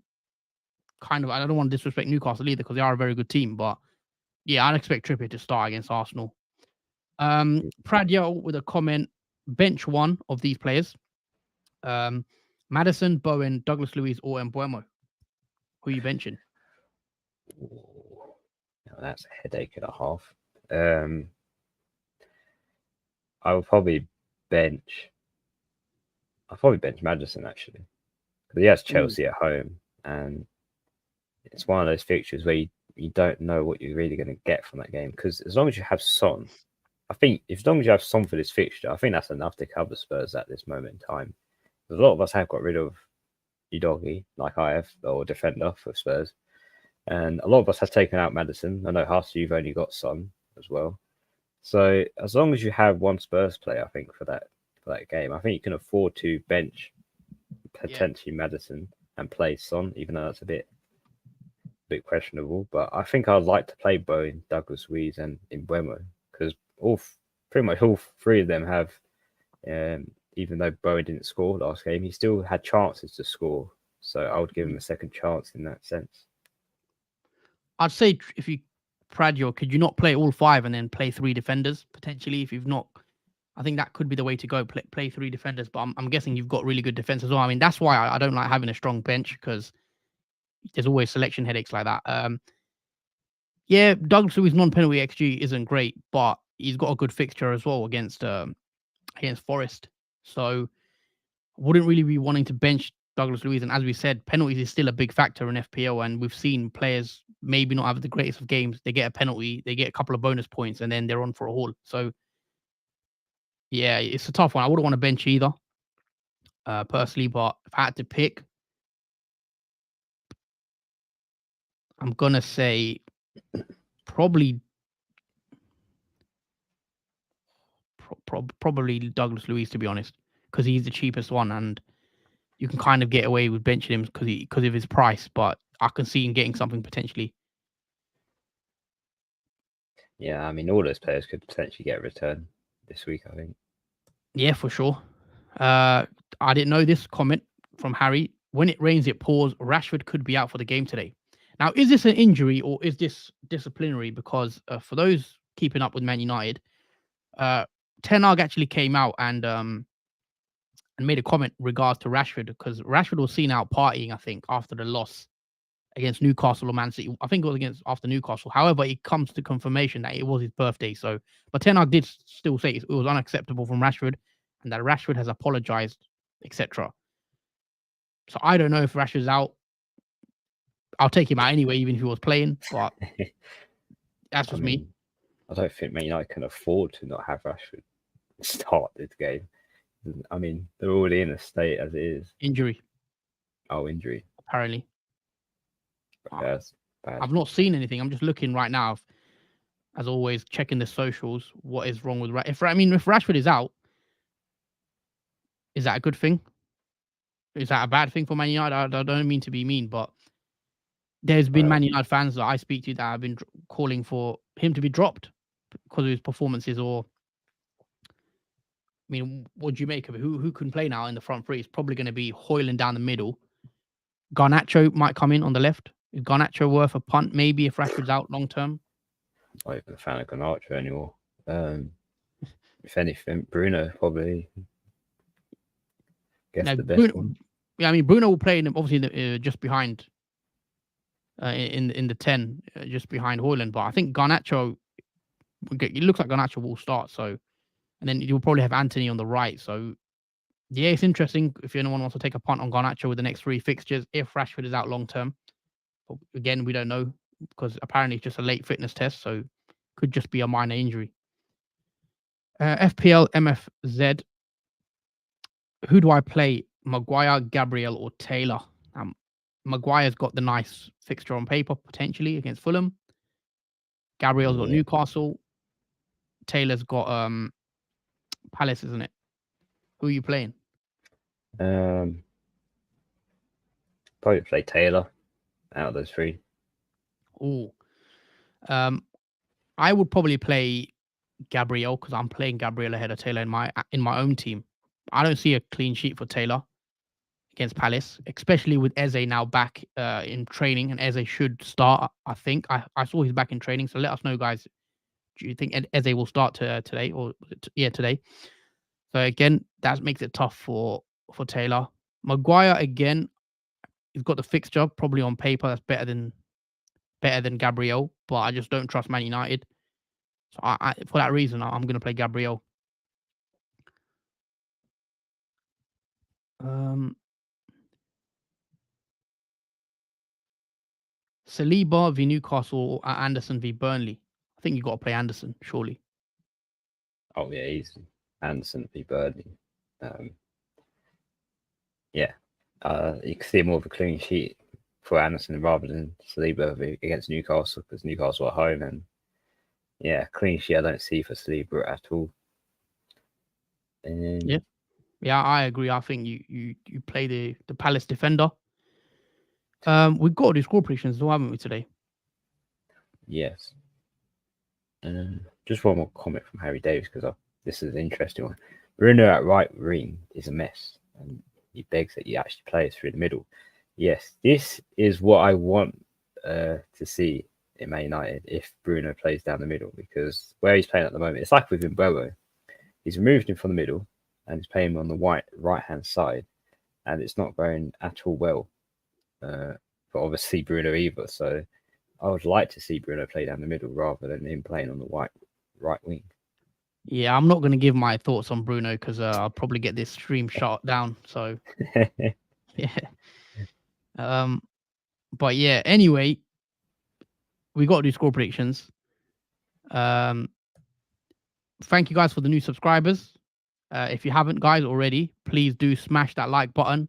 kind of. I don't want to disrespect Newcastle either because they are a very good team, but yeah, I'd expect Trippier to start against Arsenal. Pradyo with a comment: bench 1 of these players. Maddison, Bowen, Douglas Luiz, or Mbeumo. Who are you benching? Ooh, now that's a headache and a half. I would probably bench. I'll probably bench Madison actually, because he has Chelsea at home, and it's one of those fixtures where you don't know what you're really going to get from that game. Because as long as you have Son, I think as long as you have Son for this fixture, I think that's enough to cover Spurs at this moment in time. A lot of us have got rid of Udogi, like I have, or defender for Spurs, and a lot of us have taken out Madison. I know Huss, you've only got Son as well. So as long as you have one Spurs player, I think for that game, I think you can afford to bench potentially Madison and play Son, even though that's a bit questionable. But I think I'd like to play Bowen, Douglas Luiz, and Mbeumo because pretty much all three of them have. Even though Bowen didn't score last game, he still had chances to score. So I would give him a second chance in that sense. I'd say if you Pradio, could you not play all five and then play three defenders potentially? If you've not, I think that could be the way to go. Play three defenders, but I'm guessing you've got really good defense as well. I mean, that's why I don't like having a strong bench because there's always selection headaches like that. Yeah, Douglas Luiz's non-penalty XG isn't great, but he's got a good fixture as well against Forest. So wouldn't really be wanting to bench Douglas Luiz. And as we said, penalties is still a big factor in FPL. And we've seen players maybe not have the greatest of games. They get a penalty, they get a couple of bonus points, and then they're on for a haul. So yeah, it's a tough one. I wouldn't want to bench either, personally. But if I had to pick, I'm gonna say probably probably Douglas Luiz, to be honest, because he's the cheapest one, and you can kind of get away with benching him because of his price. But I can see him getting something potentially. Yeah, I mean, all those players could potentially get a return this week, I think. Yeah, for sure. I didn't know this comment from Harry. When it rains, it pours. Rashford could be out for the game today. Now, is this an injury or is this disciplinary? Because for those keeping up with Man United, Ten Hag actually came out and made a comment in regards to Rashford because Rashford was seen out partying, I think, after the loss against Newcastle or Man City. I think it was after Newcastle. However, it comes to confirmation that it was his birthday. So, but Ten Hag did still say it was unacceptable from Rashford and that Rashford has apologized, etc. So I don't know if Rashford's out. I'll take him out anyway, even if he was playing. But that's just me. I don't think Man United can afford to not have Rashford start this game. I mean, they're already in a state as it is. Injury. Oh, injury. Apparently. That's bad. I've not seen anything. I'm just looking right now. As always, checking the socials. What is wrong with Rashford? If Rashford is out, is that a good thing? Is that a bad thing for Man United? I don't mean to be mean, but there's been Man United fans that I speak to that have been calling for him to be dropped because of his performances. Or, I mean, what do you make of it? Who can play now in the front three? It's probably going to be Højlund down the middle. Garnacho might come in on the left. Is Garnacho worth a punt? Maybe if Rashford's out long term. I'm not even a fan of Garnacho anymore. If anything, Bruno probably gets the best one. Yeah, I mean, Bruno will play obviously just behind in the 10, just behind Højlund. But I think Garnacho, it looks like Garnacho will start. So, and then you'll probably have Anthony on the right. So, yeah, it's interesting if anyone wants to take a punt on Garnacho with the next three fixtures if Rashford is out long term. But again, we don't know because apparently it's just a late fitness test, so could just be a minor injury. FPL MFZ. Who do I play? Maguire, Gabriel, or Taylor? Maguire's got the nice fixture on paper potentially against Fulham. Gabriel's got Newcastle. Taylor's got Palace, isn't it? Who are you playing? Probably play Taylor out of those three. Oh, I would probably play Gabriel because I'm playing Gabriel ahead of Taylor in my own team. I don't see a clean sheet for Taylor against Palace, especially with Eze now back in training, and Eze should start. I think I saw he's back in training, so let us know, guys. Do you think Eze will start today or today? So again, that makes it tough for Taylor. Maguire again, he's got the fixture probably on paper that's better than better than Gabriel, but I just don't trust Man United. So for that reason, I'm going to play Gabriel. Saliba v Newcastle or Anderson v Burnley. I think you got to play Anderson, surely. Oh yeah, he's Anderson v Burnley. Yeah, you can see more of a clean sheet for Anderson rather than Saliba against Newcastle because Newcastle at home, and yeah, clean sheet I don't see for Saliba at all. And yeah, I agree. I think you play the Palace defender. We've got to do score predictions, haven't we, today? Yes. Just one more comment from Harry Davis because this is an interesting one. Bruno at right wing is a mess, and he begs that you actually play us through the middle. Yes, this is what I want to see in Man United if Bruno plays down the middle, because where he's playing at the moment, it's like with Mbeumo. He's removed him from the middle and he's playing him on the right-hand side, and it's not going at all well for obviously Bruno either. So I would like to see Bruno play down the middle rather than him playing on the right wing. Yeah, I'm not going to give my thoughts on Bruno because I'll probably get this stream shut down. So yeah. But yeah, anyway, we got to do score predictions. Thank you guys for the new subscribers. If you haven't, guys, already, please do smash that like button.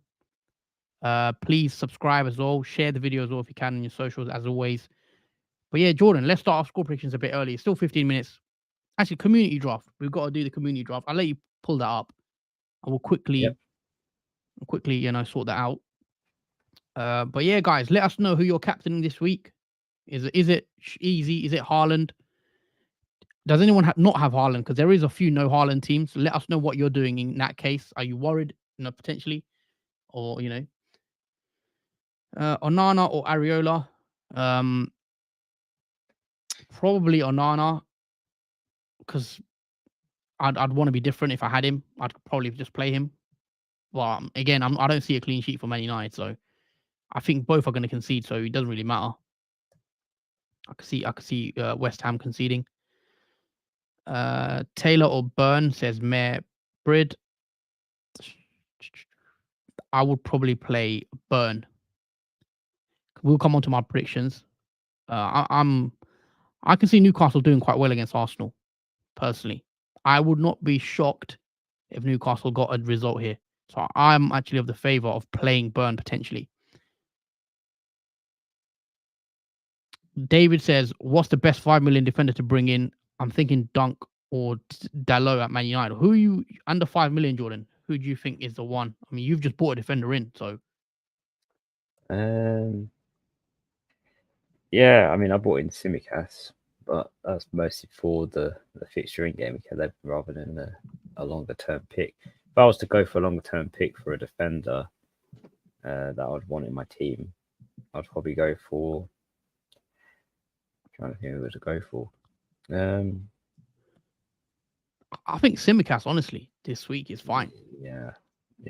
Please subscribe as well. Share the video as well if you can on your socials, as always. But yeah, Jordan, let's start off score predictions a bit early. It's still 15 minutes. Actually, community draft. We've got to do the community draft. I'll let you pull that up. I will quickly, sort that out. But yeah, guys, let us know who you're captaining this week. Is it easy? Is it Haaland? Does anyone not have Haaland? Because there is a few no Haaland teams. So let us know what you're doing in that case. Are you worried, potentially? Or, Onana or Areola? Probably Onana, because I'd want to be different if I had him. I'd probably just play him. Well, again, I don't see a clean sheet for Man United, so I think both are going to concede, so it doesn't really matter. I could see West Ham conceding. Taylor or Burn, says Mayor Brid. I would probably play Burn. We'll come on to my predictions. I can see Newcastle doing quite well against Arsenal, personally. I would not be shocked if Newcastle got a result here. So I'm actually of the favour of playing Burn potentially. David says, what's the best 5 million defender to bring in? I'm thinking Dunk or Dalot at Man United. Who are you under 5 million, Jordan? Who do you think is the one? I mean, you've just bought a defender in, so. Yeah, I mean, I bought in Simicast, but that's mostly for the fixture in game rather than a longer term pick. If I was to go for a longer term pick for a defender that I would want in my team, I'd probably go for. I'm trying to think who to go for. I think Simicast, honestly, this week is fine. Yeah,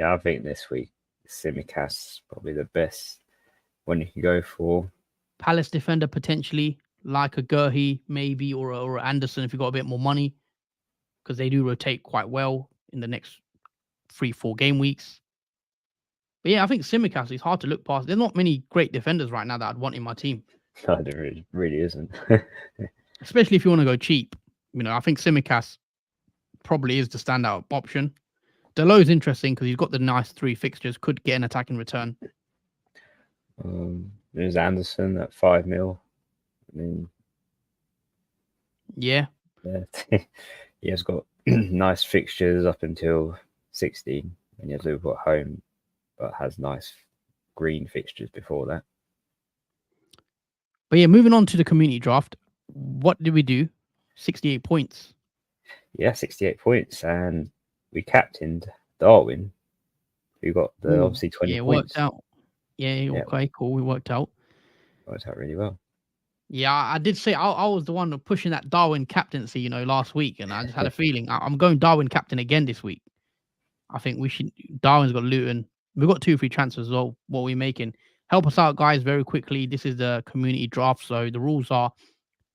I think this week Simicast is probably the best one you can go for. Palace defender potentially, like a Gurhey maybe, or Anderson if you've got a bit more money, because they do rotate quite well in the next 3-4 game weeks. But yeah, I think Simicast is hard to look past. There's not many great defenders right now that I'd want in my team. No, there really isn't. Especially if you want to go cheap. I think Simicast probably is the standout option. Dalot is interesting because he's got the nice 3 fixtures, could get an attack in return. There's Anderson at 5 mil. I mean, yeah. He has got nice fixtures up until 16 when he has Liverpool at home, but has nice green fixtures before that. But yeah, moving on to the community draft. What did we do? 68 points. Yeah, 68 points, and we captained Darwin, who got obviously 20 points. Worked out. Yeah, okay, cool. We worked out. Worked out really well. Yeah, I did say I was the one pushing that Darwin captaincy, last week, and I just had a feeling I'm going Darwin captain again this week. I think we should. Darwin's got Luton. We've got 2 free transfers as well. What are we making? help us out, guys, very quickly. This is the community draft. So the rules are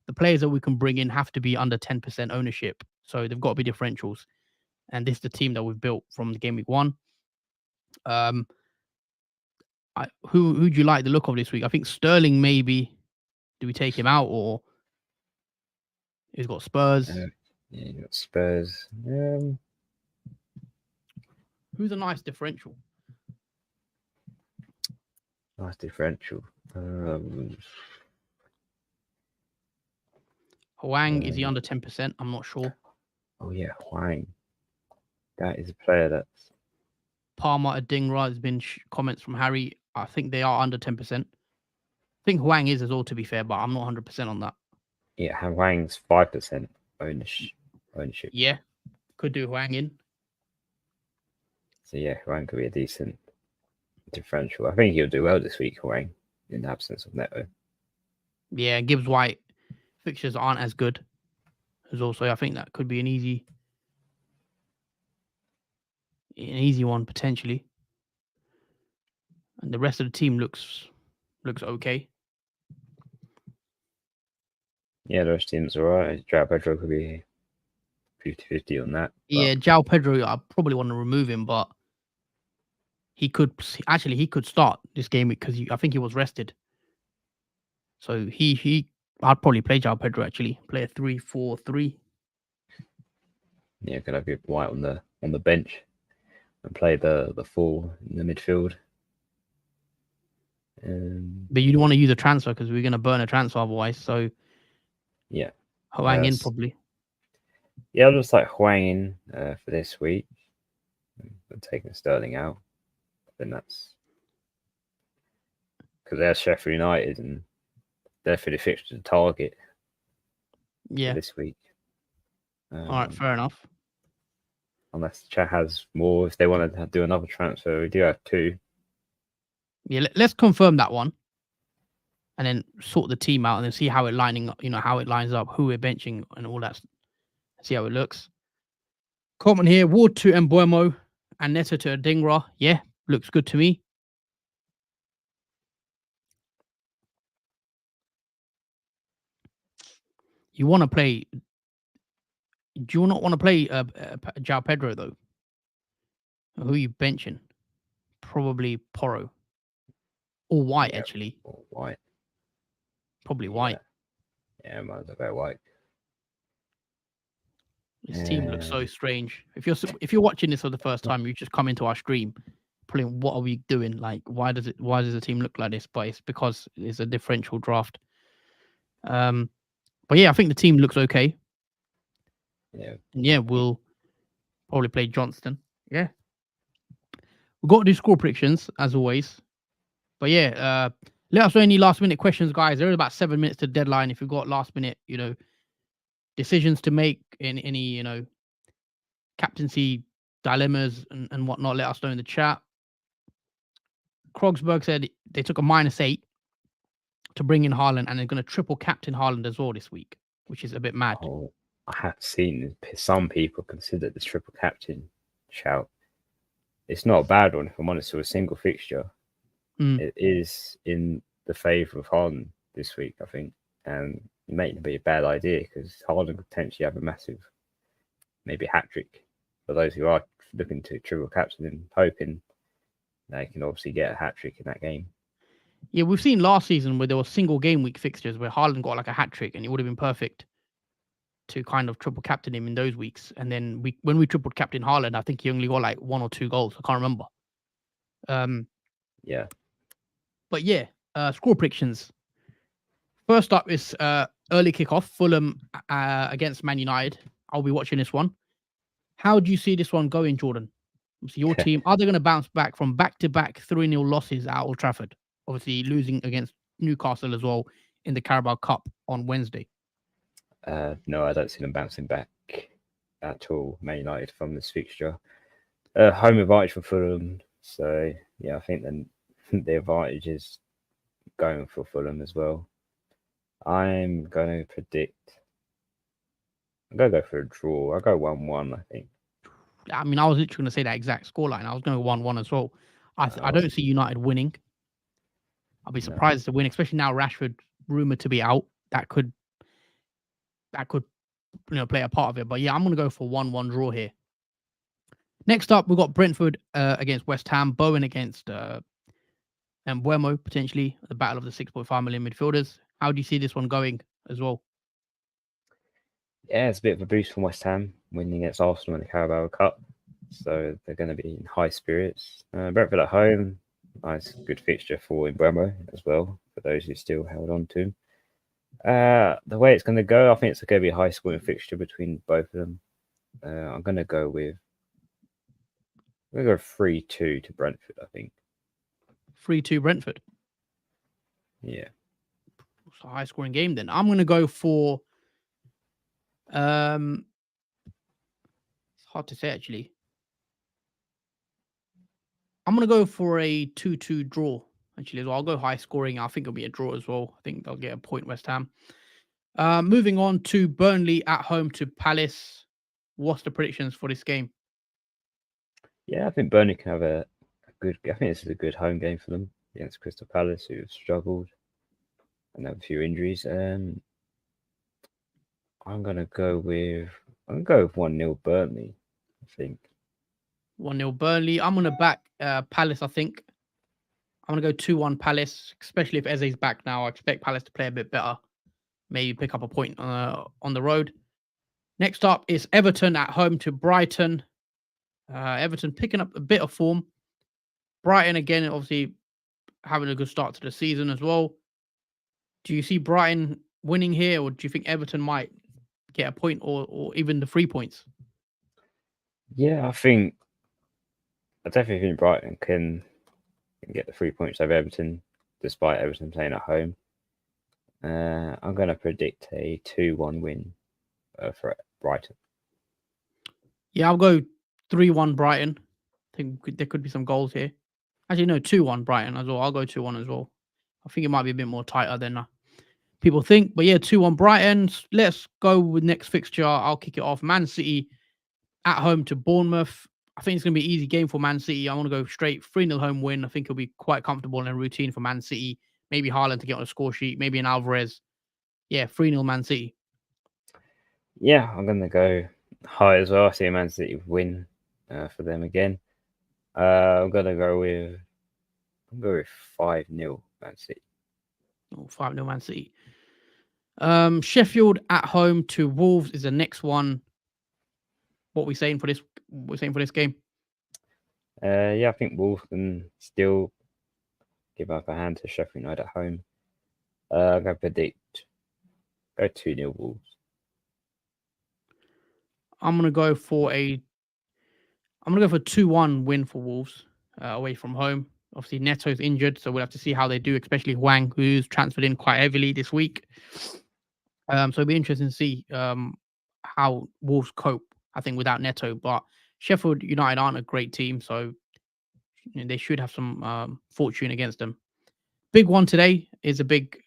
the players that we can bring in have to be under 10% ownership. So they've got to be differentials. And this is the team that we've built from the game week 1. Who do you like the look of this week? I think Sterling, maybe. Do we take him out, or he's got Spurs? Yeah, you got Spurs. Who's a nice differential? Nice differential. Hwang, is he under 10%? I'm not sure. Oh yeah, Hwang. That is a player that's Palmer, Adingra, there's been comments from Harry. I think they are under 10%. I think Hwang is as well, to be fair, but I'm not 100% on that. Yeah, Hwang's 5% ownership. Yeah, could do Hwang in. So yeah, Hwang could be a decent differential. I think he'll do well this week, Hwang, in the absence of Neto. Yeah, Gibbs White fixtures aren't as good as also. I think that could be an easy one potentially. And the rest of the team looks okay. Yeah, the rest of the team's alright. João Pedro could be 50-50 on that. Yeah, João Pedro, I probably want to remove him, but he could start this game because I think he was rested. So I'd probably play João Pedro actually. Play a 3-4-3. Yeah, could have White on the bench and play the 4 in the midfield. But you want to use a transfer because we're going to burn a transfer otherwise. So yeah, Hwang in probably. Yeah, I'll just like Hwang in for this week. I'm taking Sterling out. Then that's because they're Sheffield United and they're for the fixture to target. Yeah, this week. All right, fair enough. Unless chat has more, if they want to do another transfer, we do have 2. Yeah, let's confirm that one, and then sort the team out, and then see how it how it lines up, who we're benching, and all that. See how it looks. Comment here: Ward to Mbuemo and Neto to Adingra. Yeah, looks good to me. You want to play? Do you not want to play João Pedro though? Who are you benching? Probably Porro. Or White, actually. Or White. Probably White. Yeah, might as well go White. This team looks so strange. If you're watching this for the first time, you just come into our stream, probably what are we doing? Like, why does the team look like this? But it's because it's a differential draft. But yeah, I think the team looks okay. Yeah. And yeah, we'll probably play Johnston. Yeah. We've got to do score predictions as always. But yeah, let us know any last minute questions, guys. There is about 7 minutes to deadline. If you've got last minute, decisions to make in any, captaincy dilemmas and whatnot, let us know in the chat. Krogsberg said they took a -8 to bring in Haaland, and they're going to triple captain Haaland as well this week, which is a bit mad. Oh, I have seen some people consider the triple captain shout. It's not a bad one if I'm honest, to a single fixture. It is in the favour of Haaland this week, I think, and it may not be a bad idea because Haaland could potentially have a massive, maybe hat trick for those who are looking to triple captain and hoping they can obviously get a hat trick in that game. Yeah, we've seen last season where there were single game week fixtures where Haaland got like a hat trick, and it would have been perfect to kind of triple captain him in those weeks. And then when we triple captain Haaland, I think he only got like 1 or 2 goals. I can't remember. Yeah. But yeah, score predictions. First up is early kickoff, Fulham against Man United. I'll be watching this one. How do you see this one going, Jordan? So your team, are they going to bounce back from back-to-back 3-0 losses at Old Trafford? Obviously losing against Newcastle as well in the Carabao Cup on Wednesday. No, I don't see them bouncing back at all, Man United, from this fixture. Home advantage for Fulham. So, yeah, I think then the advantage is going for Fulham as well. I'm going to predict. I'm going to go for a draw. I'll go 1-1, I think. I mean, I was literally going to say that exact scoreline. I was going to go 1-1 as well. I don't see United winning. I'll be No. surprised to win, especially now Rashford rumored to be out. That could play a part of it. But yeah, I'm gonna go for 1-1 draw here. Next up, we've got Brentford against West Ham, Bowen against Mbuemo, potentially the battle of the 6.5 million midfielders. How do you see this one going as well? Yeah, it's a bit of a boost from West Ham winning against Arsenal in the Carabao Cup. So they're going to be in high spirits. Brentford at home, nice, good fixture for Mbuemo as well, for those who still held on to him. The way it's going to go, I think it's going to be a high scoring fixture between both of them. I'm going to go 3-2 to Brentford, I think. 3-2 Brentford. Yeah. It's a high scoring game then. I'm gonna go for it's hard to say actually. I'm gonna go for a 2-2 draw, actually, as well. I'll go high scoring. I think it'll be a draw as well. I think they'll get a point, West Ham. Moving on to Burnley at home to Palace. What's the predictions for this game? Yeah, I think Burnley can have a good. I think this is a good home game for them against Crystal Palace, who have struggled and have a few injuries. I'm gonna go with 1-0 Burnley, I think. 1-0 Burnley. I'm gonna back Palace, I think. I'm gonna go 2-1 Palace, especially if Eze's back now. I expect Palace to play a bit better. Maybe pick up a point on the road. Next up is Everton at home to Brighton. Everton picking up a bit of form. Brighton again, obviously having a good start to the season as well. Do you see Brighton winning here, or do you think Everton might get a point or even the 3 points? Yeah, I definitely think Brighton can get the 3 points over Everton, despite Everton playing at home. I'm going to predict a 2-1 win for Brighton. Yeah, I'll go 3-1 Brighton. I think there could be some goals here. Actually, no, 2-1 Brighton as well. I'll go 2-1 as well. I think it might be a bit more tighter than people think. But yeah, 2-1 Brighton. Let's go with next fixture. I'll kick it off. Man City at home to Bournemouth. I think it's going to be an easy game for Man City. I want to go straight 3-0 home win. I think it'll be quite comfortable and routine for Man City. Maybe Haaland to get on the score sheet. Maybe an Alvarez. Yeah, 3-0 Man City. Yeah, I'm going to go high as well. I see a Man City win for them again. I'm going to go with 5-0 Man City. Oh, 5-0 Man City. Sheffield at home to Wolves is the next one. What are we saying for this? We're saying for this game. Yeah, I think Wolves can still give up a hand to Sheffield United at home. I'm going to predict 2-0 Wolves. I'm gonna go for 2-1 win for Wolves away from home. Obviously, Neto's injured, so we'll have to see how they do, especially Huang, who's transferred in quite heavily this week. So it'll be interesting to see how Wolves cope, I think, without Neto. But Sheffield United aren't a great team, so they should have some fortune against them. Big one today is the big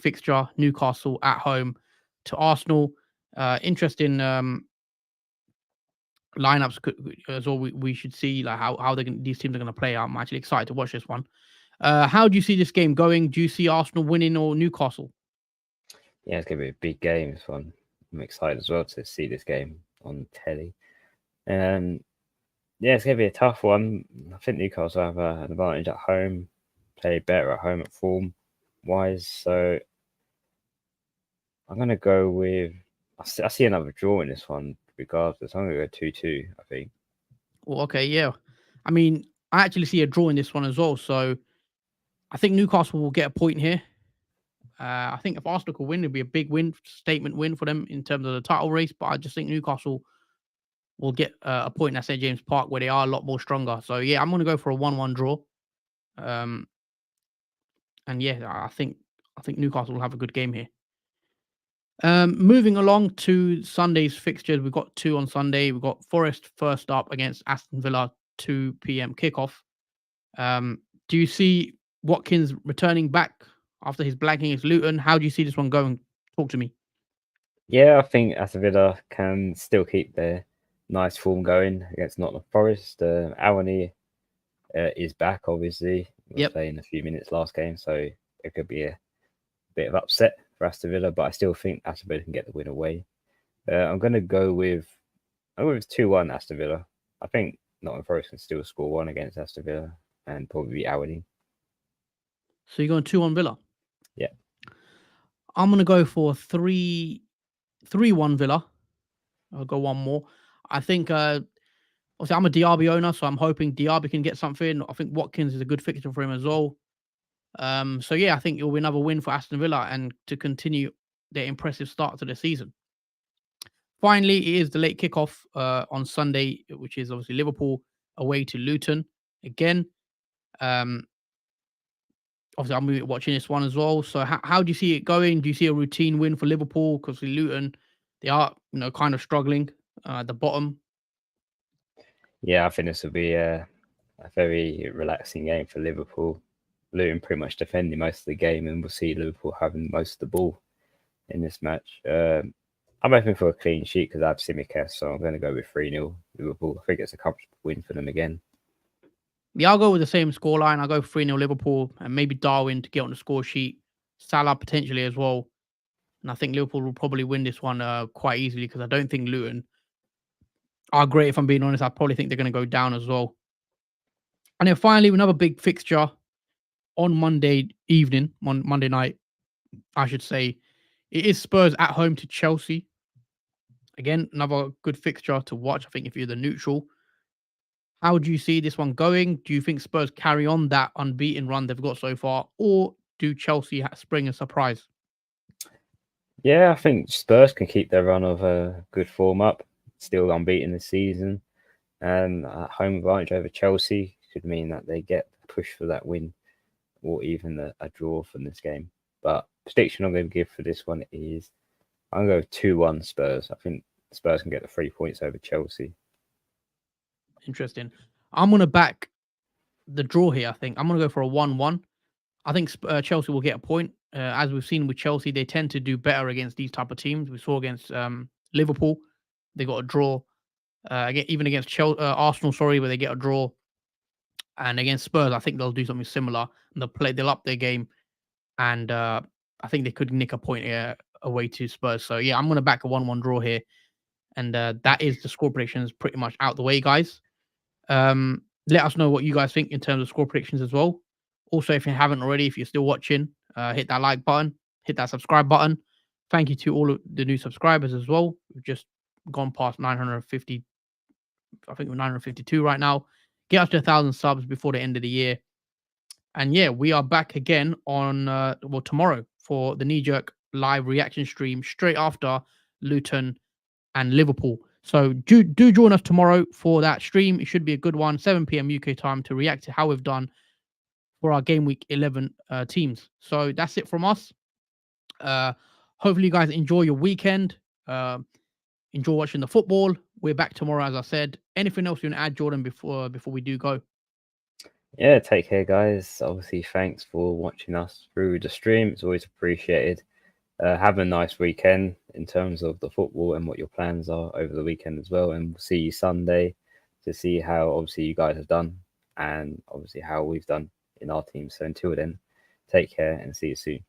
fixture, Newcastle at home to Arsenal. Interesting lineups as well. We should see like how these teams are going to play. I'm actually excited to watch this one. How do you see this game going? Do you see Arsenal winning or Newcastle? Yeah, it's going to be a big game. This one. I'm excited as well to see this game on telly. Yeah, it's going to be a tough one. I think Newcastle have an advantage at home, play better at home at form wise. So I'm going to go with. I see another draw in this one, regardless. I'm going to go 2-2, I think. Well, okay, yeah. I mean, I actually see a draw in this one as well. So I think Newcastle will get a point here. I think if Arsenal could win, it'd be a big win, statement win for them in terms of the title race. But I just think Newcastle will get a point at St James Park where they are a lot more stronger. So yeah, I'm going to go for a 1-1 draw. And yeah, I think Newcastle will have a good game here. Moving along to Sunday's fixtures, we've got two on Sunday. We've got Forest first up against Aston Villa, 2 p.m. kickoff. Do you see Watkins returning back after his blanking against Luton? How do you see this one going? Talk to me. Yeah, I think Aston Villa can still keep their nice form going against Nottingham Forest. Awani is back, obviously. was playing a few minutes last game, so it could be a bit of upset for Aston Villa, but I still think Aston Villa can get the win away. I'm going to go with 2-1 Aston Villa. I think Nottingham Forest can still score one against Aston Villa and probably be outwarding. So you're going 2-1 Villa? Yeah. I'm going to go for 3-1 Villa. I'll go one more. I think, obviously, I'm a Diaby owner, so I'm hoping Diaby can get something. I think Watkins is a good fixture for him as well. So yeah, I think it'll be another win for Aston Villa and to continue their impressive start to the season. Finally, it is the late kickoff on Sunday, which is obviously Liverpool away to Luton again. Obviously, I'm watching this one as well. So how do you see it going? Do you see a routine win for Liverpool? Because Luton, they are kind of struggling at the bottom. Yeah, I think this will be a very relaxing game for Liverpool. Luton pretty much defending most of the game, and we'll see Liverpool having most of the ball in this match. I'm hoping for a clean sheet because I have Tsimikas, so I'm going to go with 3-0 Liverpool. I think it's a comfortable win for them again. Yeah, I'll go with the same scoreline. I'll go 3-0 Liverpool and maybe Darwin to get on the score sheet. Salah potentially as well. And I think Liverpool will probably win this one quite easily because I don't think Luton are great, if I'm being honest. I probably think they're going to go down as well. And then finally, another big fixture on Monday evening, Monday night, I should say. It is Spurs at home to Chelsea. Again, another good fixture to watch, I think, if you're the neutral. How do you see this one going? Do you think Spurs carry on that unbeaten run they've got so far? Or do Chelsea spring a surprise? Yeah, I think Spurs can keep their run of good form up. Still unbeaten this season. And home advantage over Chelsea could mean that they get pushed for that win or even a draw from this game. But prediction I'm going to give for this one is I'm going to go 2-1 Spurs. I think Spurs can get the 3 points over Chelsea. Interesting. I'm going to back the draw here, I think. I'm going to go for a 1-1. I think Chelsea will get a point. As we've seen with Chelsea, they tend to do better against these type of teams. We saw against Liverpool, they got a draw. Even against Arsenal, where they get a draw. And against Spurs, I think they'll do something similar. And they'll up their game. And I think they could nick a point away to Spurs. So yeah, I'm going to back a 1-1 draw here. And that is the score predictions pretty much out the way, guys. Let us know what you guys think in terms of score predictions as well. Also, if you haven't already, if you're still watching, hit that like button, hit that subscribe button. Thank you to all of the new subscribers as well. We've just gone past 950. I think we're 952 right now. Get us to 1,000 subs before the end of the year. And yeah, we are back again on tomorrow for the Knee Jerk live reaction stream straight after Luton and Liverpool. So do join us tomorrow for that stream. It should be a good one, 7 p.m. UK time, to react to how we've done for our Game Week 11 teams. So that's it from us. Hopefully you guys enjoy your weekend. Enjoy watching the football. We're back tomorrow, as I said. Anything else you want to add, Jordan, before we do go? Yeah, take care, guys. Obviously, thanks for watching us through the stream. It's always appreciated. Have a nice weekend in terms of the football and what your plans are over the weekend as well. And we'll see you Sunday to see how obviously you guys have done and obviously how we've done in our team. So until then, take care and see you soon.